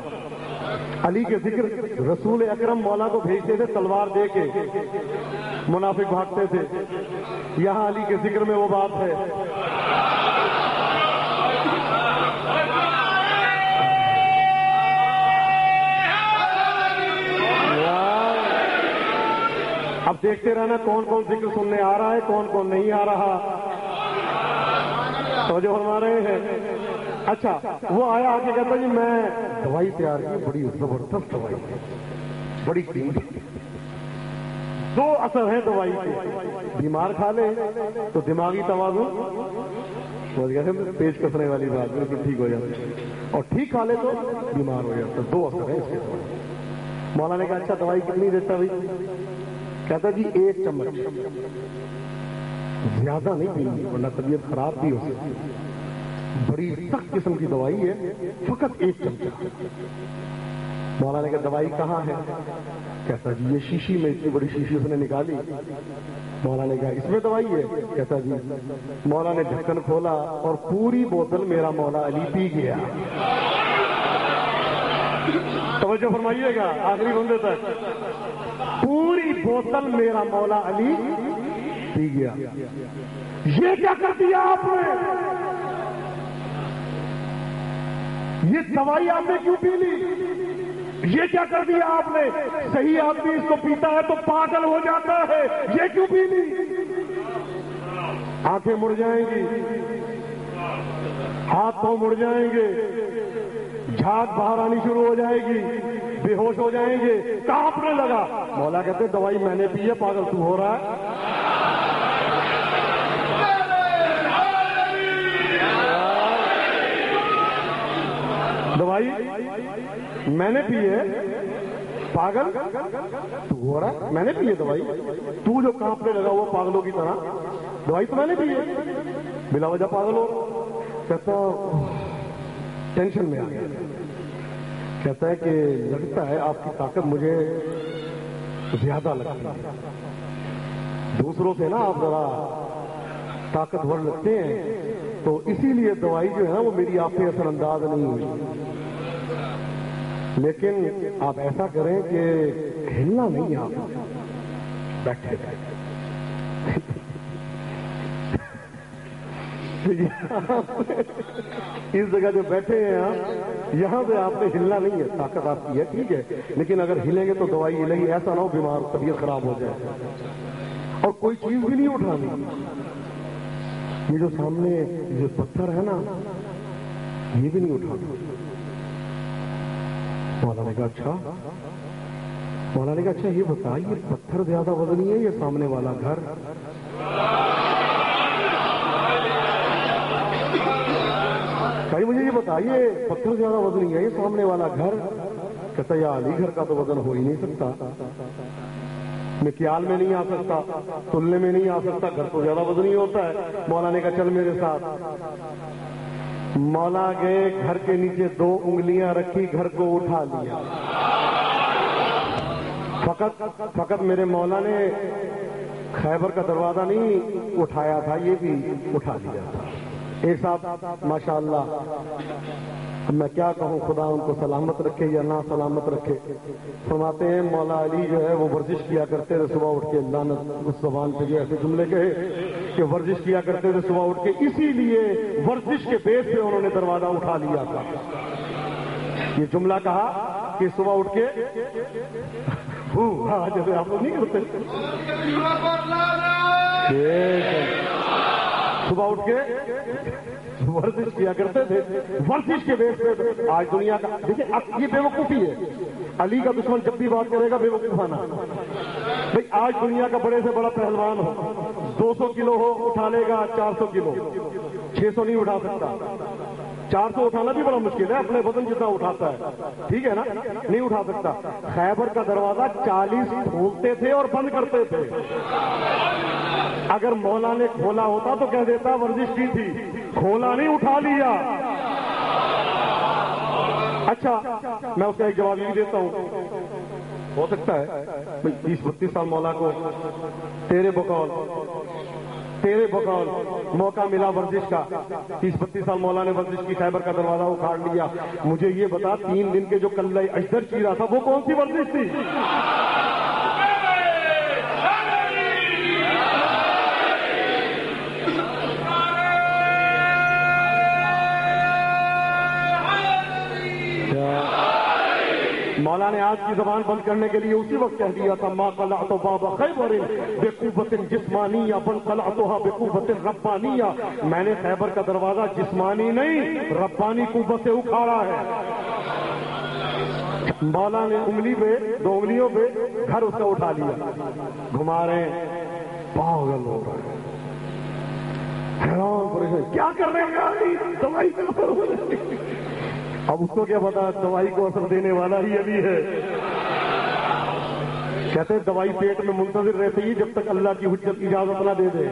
A: علی کے ذکر رسول اکرم مولا کو بھیجتے تھے تلوار دے کے، منافق بھاگتے تھے. یہاں علی کے ذکر میں وہ بات ہے. اب دیکھتے رہنا کون کون ذکر سننے آ رہا ہے، کون کون نہیں آ رہا. تو جو فرما رہے ہیں. اچھا وہ آیا آ کے کہتا جی میں دوائی تیار کی، بڑی زبردست دوائی ہے، بڑی قیمتی. دو اثر ہیں دوائی کے. بیمار کھا لے تو دماغی توازن پیش کسنے والی بات بالکل ٹھیک ہو جاتا ہے، اور ٹھیک کھا لے تو بیمار ہو جاتا ہے. دو اثر ہیں اس کے. مولا نے کہا اچھا دوائی کتنی دیتا بھائی؟ کہتا جی 1 چمچ، زیادہ نہیں پینی ورنہ طبیعت خراب بھی ہو سکتی. بڑی سخت قسم کی دوائی ہے، فقط 1 چمچہ. مولا نے کہا دوائی کہاں ہے؟ کہتا جی یہ شیشی میں، اتنی بڑی شیشی اس نے نکالی. مولا نے کہا اس میں دوائی ہے؟ کہتا جی. مولا نے ڈھکن کھولا اور پوری بوتل میرا مولا علی پی گیا. توجہ فرمائیے گا آخری بندے تک. پوری بوتل میرا مولا علی پی گیا. یہ کیا کر دیا آپ نے؟ یہ دوائی آپ نے کیوں پی لی؟ یہ کیا کر دیا آپ نے؟ صحیح آدمی اس کو پیتا ہے تو پاگل ہو جاتا ہے، یہ کیوں پی لی؟ آنکھیں مڑ جائیں گی، ہاتھ پاؤں مڑ جائیں گے، جھاگ باہر آنی شروع ہو جائے گی، بے ہوش ہو جائیں گے، کانپنے لگا. مولا کہتے دوائی میں نے پی ہے، پاگل تو ہو رہا ہے. دوائی میں نے پی ہے، پاگل تو ہو رہا ہے. میں نے پی ہے دوائی، تو جو کانپنے لگا وہ پاگلوں کی طرح. دوائی تو میں نے پی ہے، بلا وجہ پاگل ہو. کہتا ٹینشن میں آ گیا. کہتا ہے کہ لگتا ہے آپ کی طاقت مجھے زیادہ لگتی ہے، دوسروں سے نا آپ ذرا طاقتور لگتے ہیں، تو اسی لیے دوائی جو ہے نا وہ میری آپ پہ اثر انداز نہیں ہوئی. لیکن آپ ایسا کریں کہ ہلنا نہیں، آپ بیٹھے اس جگہ جو بیٹھے ہیں آپ، یہاں پہ آپ نے ہلنا نہیں ہے. طاقت آپ کی ہے ٹھیک ہے، لیکن اگر ہلیں گے تو دوائی ہلے گی. ایسا نہ ہو بیمار طبیعت خراب ہو جائے. اور کوئی چیز بھی نہیں اٹھانی. یہ جو سامنے جو پتھر ہے نا یہ بھی نہیں اٹھانا. مولا نے کہا اچھا. مولا نے کہا اچھا یہ بتائیے پتھر زیادہ وزنی ہے یہ سامنے والا گھر؟ کہیں مجھے یہ بتائیے پتھر زیادہ وزنی ہے یہ سامنے والا گھر؟ کہتا یا علی گھر کا تو وزن ہو ہی نہیں سکتا، مکیال میں نہیں آ سکتا، تلنے میں نہیں آ سکتا، گھر تو زیادہ وزنی ہوتا ہے. مولا نے کہا چل میرے ساتھ. مولا گئے، گھر کے نیچے 2 انگلیاں رکھی، گھر کو اٹھا لیا. فقط میرے مولا نے خیبر کا دروازہ نہیں اٹھایا تھا، یہ بھی اٹھا لیا تھا. ایک صاحب ماشاءاللہ، اب میں کیا کہوں، خدا ان کو سلامت رکھے یا نہ سلامت رکھے. فرماتے ہیں مولا علی جو ہے وہ ورزش کیا کرتے تھے صبح اٹھ کے. لعنت اس زبان پہ جو ایسے جملے کہے کہ ورزش کیا کرتے تھے صبح اٹھ کے، اسی لیے ورزش کے بیس پہ انہوں نے دروازہ اٹھا لیا تھا. یہ جملہ کہا کہ صبح اٹھ کے جیسے آپ لوگ نہیں کرتے، صبح اٹھ کے ورزش کیا کرتے تھے، ورزش کے بیس پہ آج دنیا کا دیکھیں، اب یہ بے وقوفی ہے، علی کا دشمن جب بھی بات کرے گا بے وقوفانہ۔ بھائی آج دنیا کا بڑے سے بڑا پہلوان ہو، 200 کلو ہو اٹھا لے گا 400 کلو، 600 نہیں اٹھا سکتا، 400 اٹھانا بھی بڑا مشکل ہے، اپنے وزن جتنا اٹھاتا ہے، ٹھیک ہے نا، نہیں اٹھا سکتا۔ خیبر کا دروازہ 40 کھولتے تھے اور بند کرتے تھے، اگر مولا نے کھولا ہوتا تو کہہ دیتا ورزش کی تھی، کھولا نہیں، اٹھا لیا۔ اچھا میں اس کا ایک جواب یہ دیتا ہوں، ہو سکتا ہے 30-32 سال مولا کو تیرے بقول موقع ملا ورزش کا، 30-32 سال مولا نے ورزش کی، خیبر کا دروازہ اکھاڑ لیا۔ مجھے یہ بتا 3 دن کے جو کلہ اشدر چیرا تھا وہ کون سی ورزش تھی؟ مولا نے آج کی زبان بند کرنے کے لیے اسی وقت کہہ دیا تھا ما قلعت باب خیبر بقوت جسمانیہ بل قلعتها بقوت ربانیہ، میں نے خیبر کا دروازہ جسمانی نہیں ربانی قوت سے اکھاڑا ہے۔ مولا نے انگلی پہ 2 انگلیوں پہ گھر اس کا اٹھا لیا، گھما رہے ہیں، پاگل ہو رہے ہیں، حیران پریشان، کیا کر رہے ہیں، دوائی کا اثر ہو رہا ہے۔ اب اس کو کیا پتا دوائی کو اثر دینے والا ہی علی ہے۔ کہتے ہیں دوائی پیٹ میں منتظر رہتی ہے جب تک اللہ کی حجت اجازت نہ دے دے۔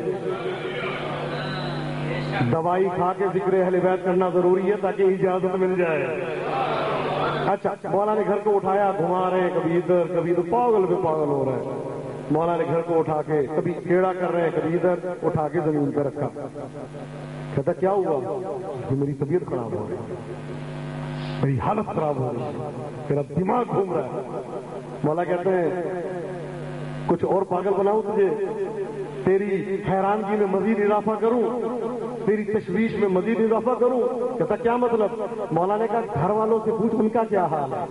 A: دوائی کھا کے ذکر اہل بیت کرنا ضروری ہے تاکہ اجازت مل جائے۔ اچھا مولا نے گھر کو اٹھایا، گھما رہے ہیں، کبھی ادھر کبھی ادھر، پاگل پہ پاگل ہو رہا ہے۔ مولا نے گھر کو اٹھا کے کبھی کیڑا کر رہے ہیں، کبھی ادھر اٹھا کے زمین پہ رکھا۔ کہتا کیا ہوا؟ میری طبیعت خراب ہو رہی ہے، میری حالت خراب ہو رہی ہے، میرا دماغ گھوم رہا ہے۔ مولا کہتے ہیں کچھ اور پاگل بناؤں تجھے، تیری حیرانگی میں مزید اضافہ کروں، تیری تشویش میں مزید اضافہ کروں؟ کہتا کیا مطلب؟ مولا نے کہا گھر والوں سے پوچھ ان کا کیا حال ہے۔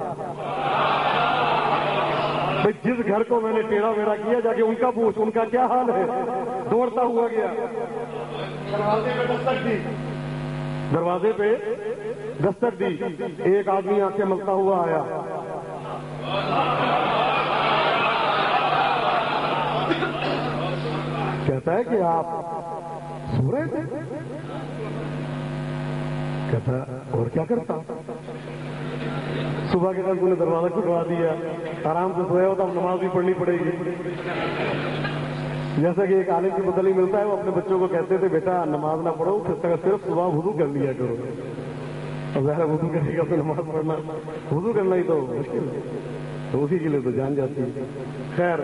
A: بھائی جس گھر کو میں نے ٹیڑھا ویڑا کیا جا کے ان کا پوچھ ان کا کیا حال ہے۔ دوڑتا ہوا گیا، دروازے پہ دستک دی، ایک آدمی آنکھیں ملتا ہوا آیا۔ کہتا ہے کہ آپ سو رہے تھے؟ کہتا اور کیا کرتا؟ صبح کے ٹائم تم نے دروازہ کھلوا دیا، آرام سے سویا ہوتا، اب نماز بھی پڑھنی پڑے گی۔ جیسا کہ ایک عالم کی بدلی ملتا ہے، وہ اپنے بچوں کو کہتے تھے بیٹا نماز نہ پڑھو، صرف صبح وضو کر لیا کرو۔ اب ظاہر وضو کرے گا تو نماز پڑھنا، وضو کرنا ہی تو مشکل ہے، تو اسی کے لیے تو جان جاتی ہے۔ خیر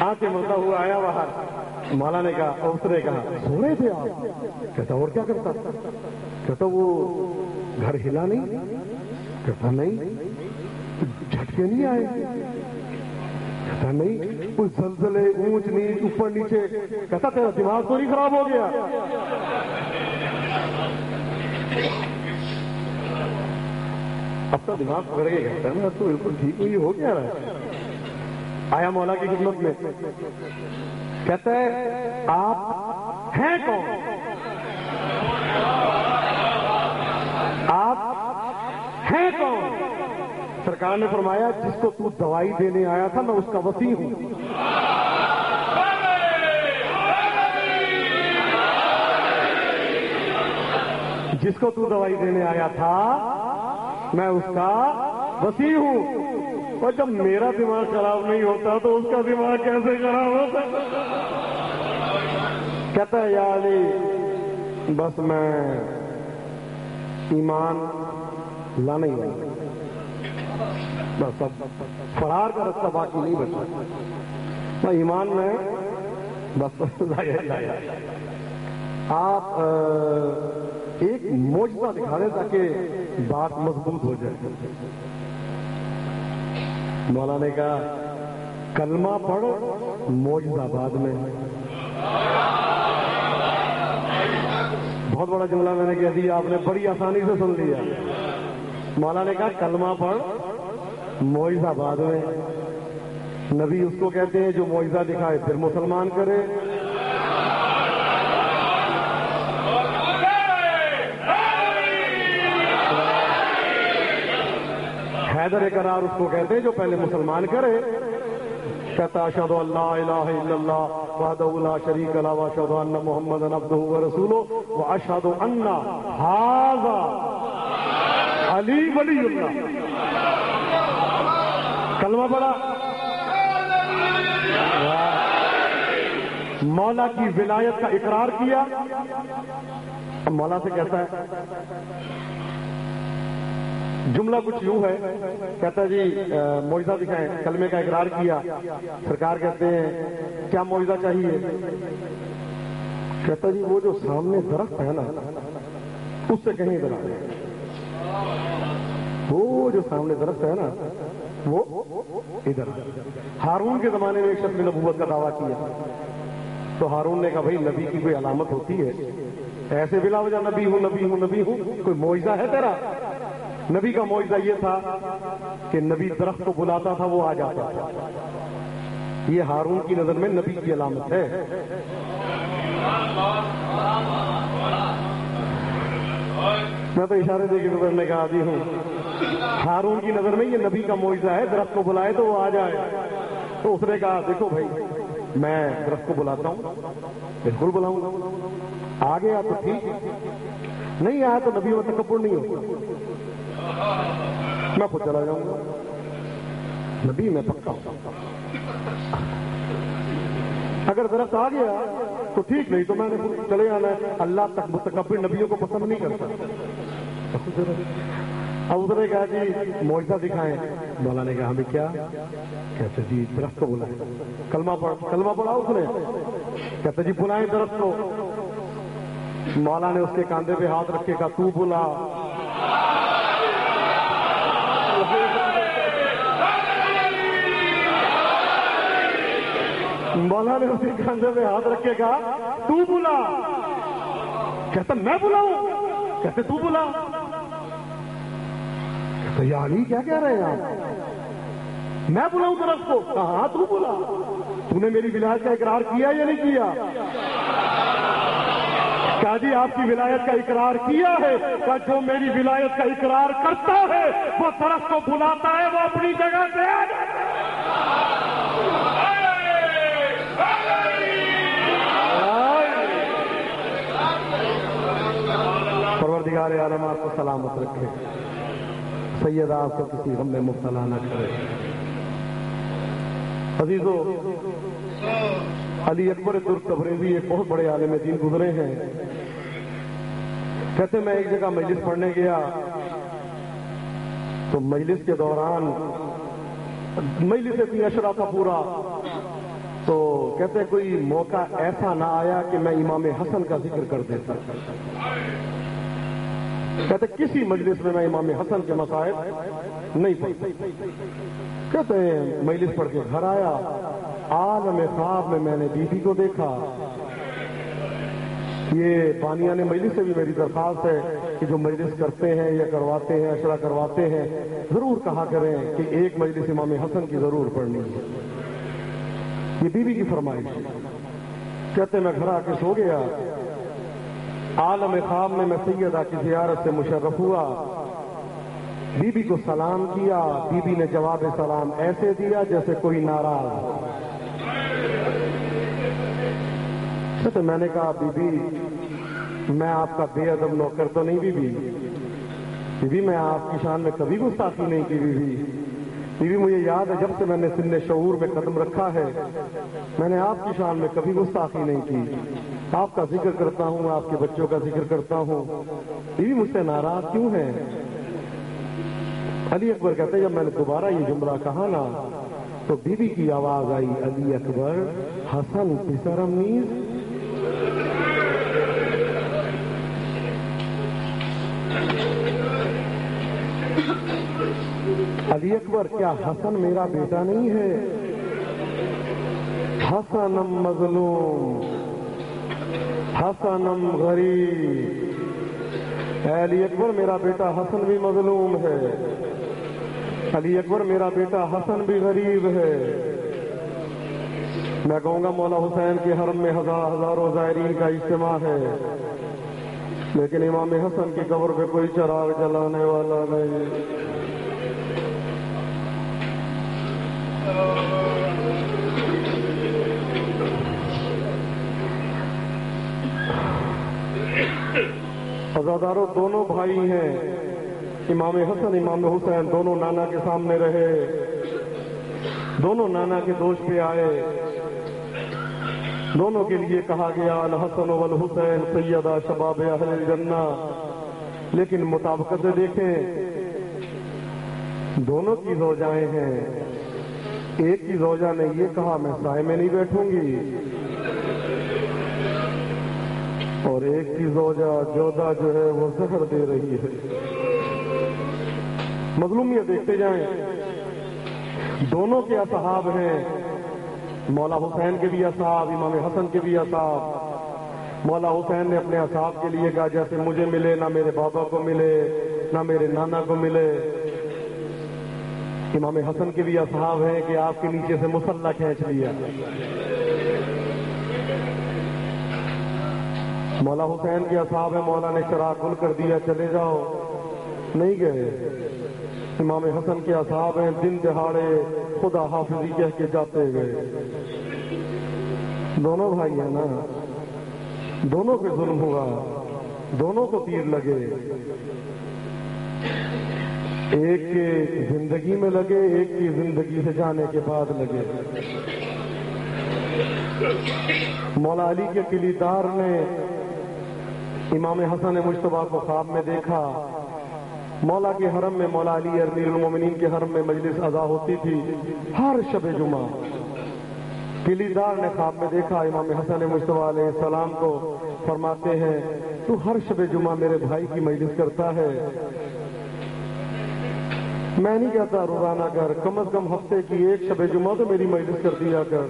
A: آنکھیں ملتا ہوا آیا باہر، مولا نے کہا اور اس نے کہا سو رہے تھے آپ؟ کہتا اور کیا کرتا؟ کہتا وہ گھر ہلا نہیں؟ کہتا نہیں۔ جھٹکے نہیں آئے؟ کہتا نہیں۔ کوئی زلزلے اونچ نیچ اوپر نیچے؟ کہتا تیرا دماغ تو نہیں خراب ہو گیا؟ اب تو دماغ پکڑ کے کہتا ہے نا تو بالکل ٹھیک ہوئی ہو گیا رہا ہے۔ آیا مولا کی خدمت میں، کہتا ہے آپ ہیں کون؟ آپ ہیں کون؟ سرکار نے فرمایا جس کو تو دوائی دینے آیا تھا میں اس کا وسیع ہوں۔ جس کو تو دوائی دینے آیا تھا میں اس کا وسیع ہوں، اور جب میرا دماغ خراب نہیں ہوتا تو اس کا دماغ کیسے خراب ہوتا؟ کہتا ہے یا علی بس میں ایمان لانا ہی والا، بس اب فرار کا رستہ باقی نہیں بچا، میں ایمان میں بس لایا۔ آپ ایک معجزہ دکھا دیں تاکہ بات مضبوط ہو جائے۔ مولا نے کہا کلمہ پڑھ، معجزہ بعد میں۔ بہت بڑا جملہ میں نے کہہ دیا، آپ نے بڑی آسانی سے سن لیا۔ مولا نے کہا کلمہ پڑھ، معجزہ بعد میں۔ نبی اس کو کہتے ہیں جو معجزہ دکھائے پھر مسلمان کرے۔ حیدر اقرار اس کو کہتے ہیں جو پہلے مسلمان کرے، کہتا اشہد ان لا الہ الا اللہ وحدہ لا شریک لہ واشہد ان محمدا عبدہ ورسولہ واشہد ان ھذا علی ولی اللہ۔ کلمہ پڑھا، مولا کی ولایت کا اقرار کیا۔ مولا سے کہتا ہے، جملہ کچھ یوں ہے، کہتا ہے جی معجزہ دکھائیں، کلمے کا اقرار کیا۔ سرکار کہتے ہیں کیا معجزہ چاہیے؟ کہتا جی وہ جو سامنے درخت ہے نا اس سے کہیں ادھر آ جائے، وہ جو سامنے درخت ہے نا وہ ادھر۔ ہارون کے زمانے میں ایک شخص نے نبوت کا دعویٰ کیا تو ہارون نے کہا بھائی نبی کی کوئی علامت ہوتی ہے؟ ایسے بلا وجہ نبی ہوں نبی ہوں نبی ہوں، کوئی معجزہ ہے تیرا؟ نبی کا معجزہ یہ تھا کہ نبی درخت کو بلاتا تھا وہ آ جاتا تھا۔ یہ ہارون کی نظر میں نبی کی علامت ہے۔ میں تو اشارے دے کے گزرنے کا عادی ہوں۔ ہارون کی نظر میں یہ نبی کا معجزہ ہے، درخت کو بلائے تو وہ آ جائے۔ تو اس نے کہا دیکھو بھائی میں درخت کو بلاتا ہوں، بالکل بلاؤں گا، آ گیا تو ٹھیک، نہیں آیا تو نبی میں تکبر نہیں ہوگا، میں خود چلا جاؤں گا، نبی میں پکا ہوں۔ اگر درخت آ گیا تو ٹھیک، نہیں تو میں نے چلے جانا ہے۔ اللہ تک متکبر نبیوں کو پسند نہیں کرتا۔ اب اس نے کہا جی معجزہ دکھائیں۔ مولا نے کہا ہمیں کیا؟ کہتے جی درخت کو بلائیں۔ کلمہ پڑھا اس نے، کہتے جی بلائیں درخت کو۔ مولا نے اس کے کاندھے پہ ہاتھ رکھے کہا تو بلا۔ مولا نے اس کے کاندھے پہ ہاتھ رکھے کہا تو بلا۔ کہتا میں بلاؤں؟ کہتے تو بلا۔ تو یا علی کیا کہہ رہے ہیں آپ؟ میں بلاؤں درخت کو؟ کہا تو بلا۔ تو نے میری ولایت کا اقرار کیا یا نہیں کیا؟ کہا جی آپ کی ولایت کا اقرار کیا ہے، کہ جو میری ولایت کا اقرار کرتا ہے وہ درخت کو بلاتا ہے، وہ اپنی جگہ سے آ جاتا ہے۔ پروردگار عالم آپ کو سلامت رکھے، سیدہ آپ کو کسی غم میں مبتلا نہ کرے۔ عزیزو، علی اکبر تبریزی ایک بہت بڑے عالم دین گزرے ہیں۔ کہتے میں ایک جگہ مجلس پڑھنے گیا تو مجلس کے دوران مجلس اتنی اشرا تھا پورا، تو کہتے کوئی موقع ایسا نہ آیا کہ میں امام حسن کا ذکر کر دیتا۔ کہتے کسی مجلس میں میں امام حسن کے مسائل نہیں پڑھتا۔ کہتے ہیں مجلس پڑھ کے گھر آیا، عالم خواب میں نے بی بی کو دیکھا۔ یہ بانیان مجلس سے بھی میری درخواست ہے کہ جو مجلس کرتے ہیں یا کرواتے ہیں، اشرا کرواتے ہیں، ضرور کہا کریں کہ ایک مجلس امام حسن کی ضرور پڑھنی ہے۔ یہ بی بی کی فرمائش ہے۔ کہتے میں گھر آ کے سو گیا، عالم خواب میں سیدہ کی زیارت سے مشرف ہوا، بی بی کو سلام کیا، بی بی نے جواب سلام ایسے دیا جیسے کوئی ناراض۔ تو میں نے کہا بی بی میں آپ کا بے ادب نوکر تو نہیں، بی بی میں آپ کی شان میں کبھی گستاخی نہیں کی۔ بی بی مجھے یاد ہے جب سے میں نے سن شعور میں قدم رکھا ہے میں نے آپ کی شان میں کبھی گستاخی نہیں کی، آپ کا ذکر کرتا ہوں، آپ کے بچوں کا ذکر کرتا ہوں، بی بی مجھ سے ناراض کیوں ہے؟ علی اکبر کہتے جب میں نے دوبارہ یہ جملہ کہا نا تو بی بی کی آواز آئی، علی اکبر حسن پسرم نیز۔ علی اکبر کیا حسن میرا بیٹا نہیں ہے؟ حسنم مظلوم حسنم غریب۔ علی اکبر میرا بیٹا حسن بھی مظلوم ہے، علی اکبر میرا بیٹا حسن بھی غریب ہے۔ میں کہوں گا مولا حسین کے حرم میں ہزاروں زائرین کا اجتماع ہے، لیکن امام حسن کی قبر پہ کوئی چراغ جلانے والا نہیں۔ عزاداروں دونوں بھائی ہیں، امام حسن امام حسین دونوں نانا کے سامنے رہے، دونوں نانا کے دوش پہ آئے، دونوں کے لیے کہا گیا الحسن والحسین سیدہ شباب اہل الجنہ، لیکن مطابقت سے دیکھیں دونوں کی زوجائیں ہیں، ایک کی زوجہ نے یہ کہا میں سائے میں نہیں بیٹھوں گی، اور ایک کی زوجہ جودہ جو ہے وہ زہر دے رہی ہے۔ مظلومیت دیکھتے جائیں، دونوں کے اصحاب ہیں، مولا حسین کے بھی اصحاب، امام حسن کے بھی اصحاب۔ مولا حسین نے اپنے اصحاب کے لیے کہا جیسے مجھے ملے نہ میرے بابا کو ملے نہ میرے نانا کو ملے۔ امام حسن کے بھی اصحاب ہیں کہ آپ کے نیچے سے مسلح کھینچ لیا۔ مولا حسین کے اصحاب ہیں، مولا نے چراغ کھل کر دیا چلے جاؤ، نہیں گئے۔ امام حسن کے اصحاب ہیں، دن دہاڑے خدا حافظی کہہ کے جاتے گئے۔ دونوں بھائی ہیں نا، دونوں پہ ظلم ہوا، دونوں کو تیر لگے، ایک کے زندگی میں لگے، ایک کی زندگی سے جانے کے بعد لگے۔ مولا علی کے کلیدار نے امام حسن مجتبیٰ کو خواب میں دیکھا۔ مولا کے حرم میں، مولا علی امیر المومنین کے حرم میں مجلس ادا ہوتی تھی ہر شب جمعہ۔ کلیدار نے خواب میں دیکھا امام حسن مجتبیٰ علیہ السلام کو، فرماتے ہیں تو ہر شب جمعہ میرے بھائی کی مجلس کرتا ہے، میں نہیں کہتا روزانہ کر، کم از کم ہفتے کی ایک شب جمعہ تو میری مجلس کر دیا کر۔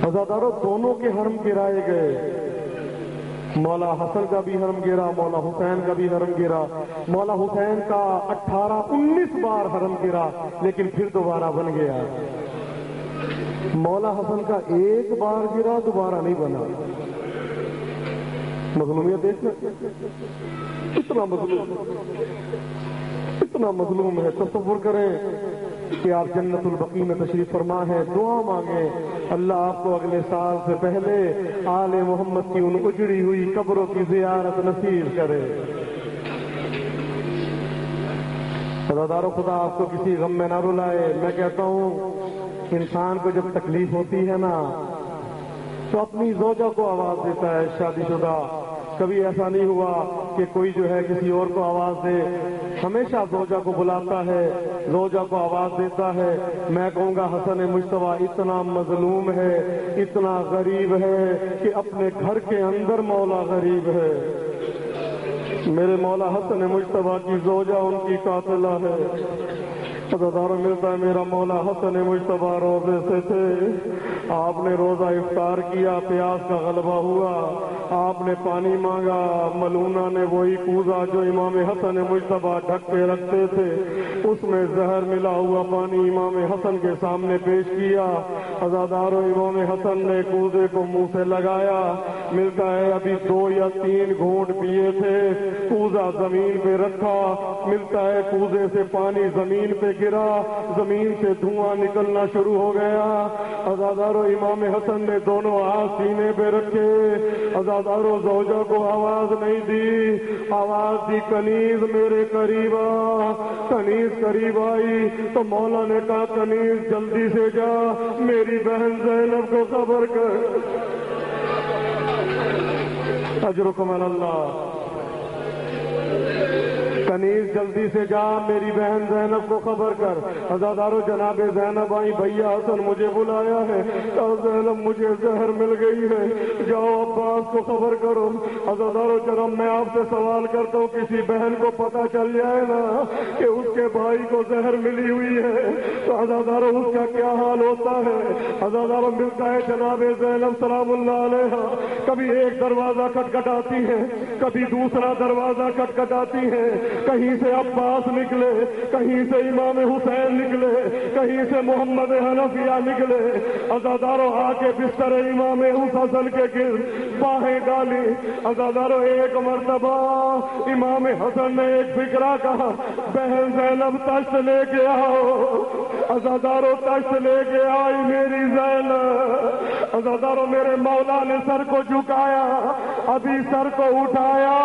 A: عزاداروں دونوں کے حرم گرائے گئے، مولا حسن کا بھی حرم گرا، مولا حسین کا بھی حرم گرا۔ مولا حسین کا 18-19 بار حرم گرا لیکن پھر دوبارہ بن گیا۔ مولا حسن کا ایک بار گرا دوبارہ نہیں بنا۔ مظلومیت دیکھنا، اتنا مظلوم ہے۔ تصور کریں کہ آپ جنت البقیع میں تشریف فرما ہے، دعا مانگیں اللہ آپ کو اگلے سال سے پہلے آل محمد کی ان اجڑی ہوئی قبروں کی زیارت نصیب کرے۔ عزادارو خدا آپ کو کسی غم میں نہ رلائے۔ میں کہتا ہوں انسان کو جب تکلیف ہوتی ہے نا تو اپنی زوجہ کو آواز دیتا ہے، شادی شدہ۔ کبھی ایسا نہیں ہوا کہ کوئی جو ہے کسی اور کو آواز دے، ہمیشہ زوجہ کو بلاتا ہے، زوجہ کو آواز دیتا ہے۔ میں کہوں گا حسن مجتبیٰ اتنا مظلوم ہے، اتنا غریب ہے کہ اپنے گھر کے اندر مولا غریب ہے۔ میرے مولا حسن مجتبیٰ کی زوجہ ان کی قاتلہ ہے۔ عزاداروں ملتا ہے میرا مولا حسن مجتبیٰ روزے سے تھے، آپ نے روزہ افطار کیا، پیاس کا غلبہ ہوا، آپ نے پانی مانگا، ملونہ نے وہی کوزہ جو امام حسن مجتبیٰ ڈھک کے رکھتے تھے اس میں زہر ملا ہوا پانی امام حسن کے سامنے پیش کیا۔ عزاداروں امام حسن نے کوزے کو منہ سے لگایا، ملتا ہے ابھی 2 یا 3 گھونٹ پیے تھے، کوزہ زمین پہ رکھا، ملتا ہے کوزے سے پانی زمین پہ گرا، زمین سے دھواں نکلنا شروع ہو گیا۔ عزاداروں امام حسن نے دونوں ہاتھ سینے پہ رکھے، عزاداروں زوجہ کو آواز نہیں دی، آواز دی کنیز میرے قریب آ۔ کنیز قریب آئی تو مولا نے کہا کنیز جلدی سے جا، میری بہن زینب کو خبر کر۔ اجرکم علی اللہ۔ کنیز جلدی سے جا، میری بہن زینب کو خبر کر۔ عزادارو جناب زینب آئی، بھیا حسن مجھے بلایا ہے، کہا زینب مجھے زہر مل گئی ہے، جاؤ عباس کو خبر کرو۔ عزادارو جناب میں آپ سے سوال کرتا ہوں، کسی بہن کو پتہ چل جائے نا کہ اس کے بھائی کو زہر ملی ہوئی ہے تو عزادارو اس کا کیا حال ہوتا ہے؟ عزادارو ملتا ہے جناب زینب سلام اللہ علیہ، کبھی ایک دروازہ کھٹکھٹاتی ہے، کبھی دوسرا دروازہ کھٹکھٹاتی ہے، کہیں سے عباس نکلے، کہیں سے امام حسین نکلے، کہیں سے محمد حنفیہ نکلے، عزادارو آ کے بستر امام حسن کے گرد باہیں ڈالی۔ عزادارو ایک مرتبہ امام حسن نے ایک فکرہ کہا، بہن زینب تشت لے کے آؤ۔ عزادارو تشت لے کے آئی میری زینب۔ عزادارو میرے مولا نے سر کو جھکایا، ابھی سر کو اٹھایا،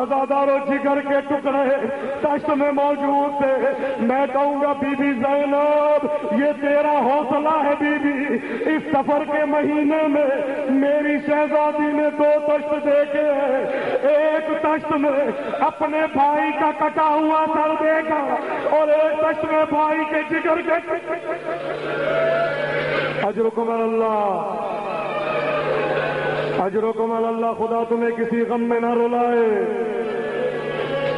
A: عزادارو جگر کے ٹکڑے تشت میں موجود تھے۔ میں کہوں گا بی بی زینب یہ تیرا حوصلہ ہے بی بی، اس سفر کے مہینے میں میری شہزادی نے 2 تشت دیکھے ہیں، ایک تشت میں اپنے بھائی کا کٹا ہوا سر دیکھا اور ایک تشت میں بھائی کے جگر کے۔ اجرکم اللہ، اجرکم اللہ، خدا تمہیں کسی غم میں نہ رلائے۔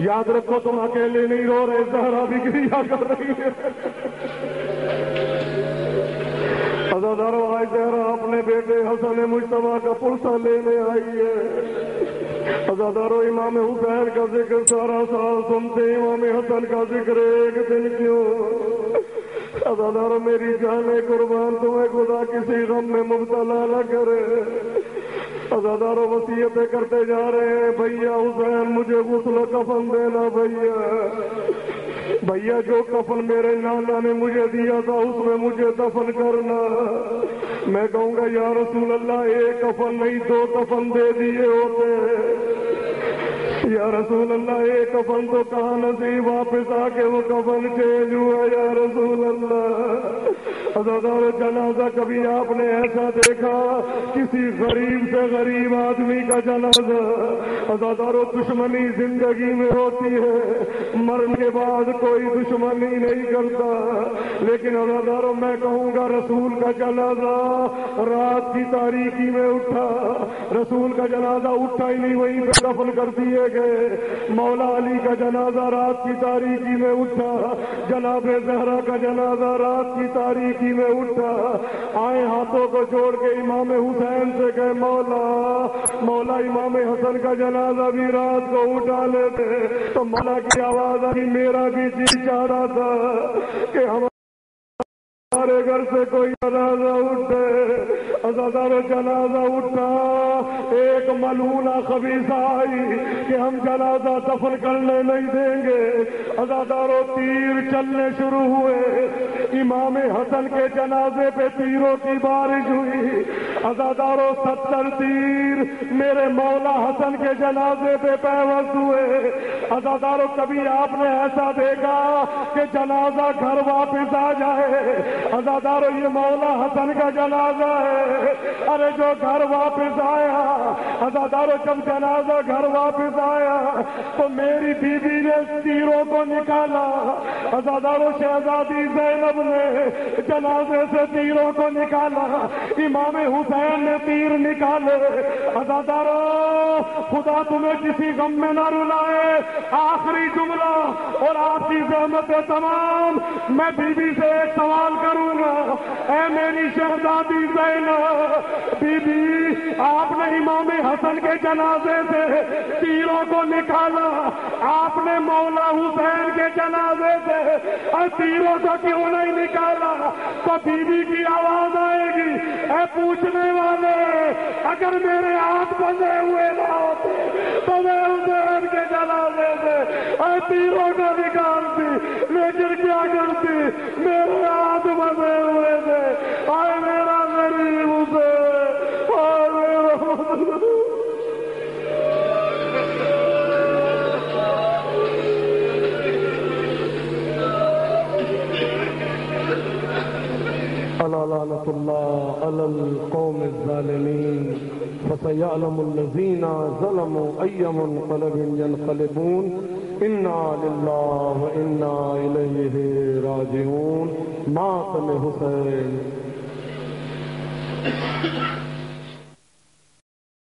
A: یاد رکھو تم اکیلے نہیں رو رہے، زہرا بھی گریا کر رہی ہے۔ عزادارو آج زہرا اپنے بیٹے حسن مجتبیٰ کا پلسہ لینے آئی ہے۔ عزادارو امام حسین کا ذکر سارا سال سنتے، امام حسن کا ذکر ایک دن کیوں؟ عزادارو میری جان قربان، تمہیں خدا کسی غم میں مبتلا نہ کرے۔ عزادارو وصیتیں کرتے جا رہے ہیں، بھیا حسین مجھے غسل و کفن دینا بھیا جو کفن میرے نانا نے مجھے دیا تھا اس میں مجھے دفن کرنا۔ میں کہوں گا یا رسول اللہ ایک کفن نہیں 2 کفن دے دیے ہوتے، یا رسول اللہ ایک کفن تو کہاں نصیب، واپس آ کے وہ کفن چینج ہوا یا رسول اللہ۔ عزادارو جنازہ کبھی آپ نے ایسا دیکھا کسی غریب سے غریب آدمی کا جنازہ؟ عزادارو دشمنی زندگی میں ہوتی ہے، مرنے کے بعد کوئی دشمنی نہیں کرتا، لیکن عزادارو میں کہوں گا رسول کا جنازہ رات کی تاریکی میں اٹھا، رسول کا جنازہ اٹھا ہی نہیں، وہیں پہ دفن کر دیے گئے۔ مولا علی کا جنازہ رات کی تاریکی میں اٹھا، جناب زہرا کا جنازہ رات کی تاریکی میں اٹھا۔ آئے ہاتھوں کو جوڑ کے امام حسین سے کہے مولا امام حسن کا جنازہ بھی رات کو اٹھا لیتے، تو مولا کی آواز آئی، میرا بھی جی چاہ رہا تھا کہ ہمارے گھر سے کوئی جنازہ اٹھے۔ عزادارو جنازہ اٹھا، ایک ملعونہ خبیثہ آئی کہ ہم جنازہ دفن کرنے نہیں دیں گے۔ عزادارو تیر چلنے شروع ہوئے، امام حسن کے جنازے پہ تیروں کی بارش ہوئی۔ عزادارو 70 تیر میرے مولا حسن کے جنازے پہ پیوست ہوئے۔ عزادارو کبھی آپ نے ایسا دیکھا کہ جنازہ گھر واپس آ جائے؟ عزادارو یہ مولا حسن کا جنازہ ہے، ارے جو گھر واپس آیا، عزادارو جب جنازہ گھر واپس آیا تو میری بیوی نے تیروں کو نکالا، عزادارو شہزادی زینب نے جنازے سے تیروں کو نکالا، امام حسین نے تیر نکالے۔ عزادارو خدا تمہیں کسی غم میں نہ رلائے۔ آخری جملہ اور آپ کی زحمت تمام، میں بیوی سے ایک سوال کروں گا، اے میری شہزادی زینب، بی بی آپ نے امام حسن کے جنازے سے تیروں کو نکالا، آپ نے مولا حسین کے جنازے سے تیروں کو کیوں نہیں نکالا؟ تو بی بی کی آواز آئے گی، اے پوچھنے والے، اگر میرے ہاتھ بندھے ہوئے نہ ہوتے تو میں حسین کے جنازے سے تیروں کو نکالتی، لیکن کیا کرتی؟ میرے ہاتھ بندھے ہوئے تھے، آئے میرا غریب حسین، آئے میرا لعنت اللہ علی القوم الظالمین فسيعلم الذين ظلموا أي منقلب ينقلبون إنا لله وإنا إليه راجعون ماتم حسین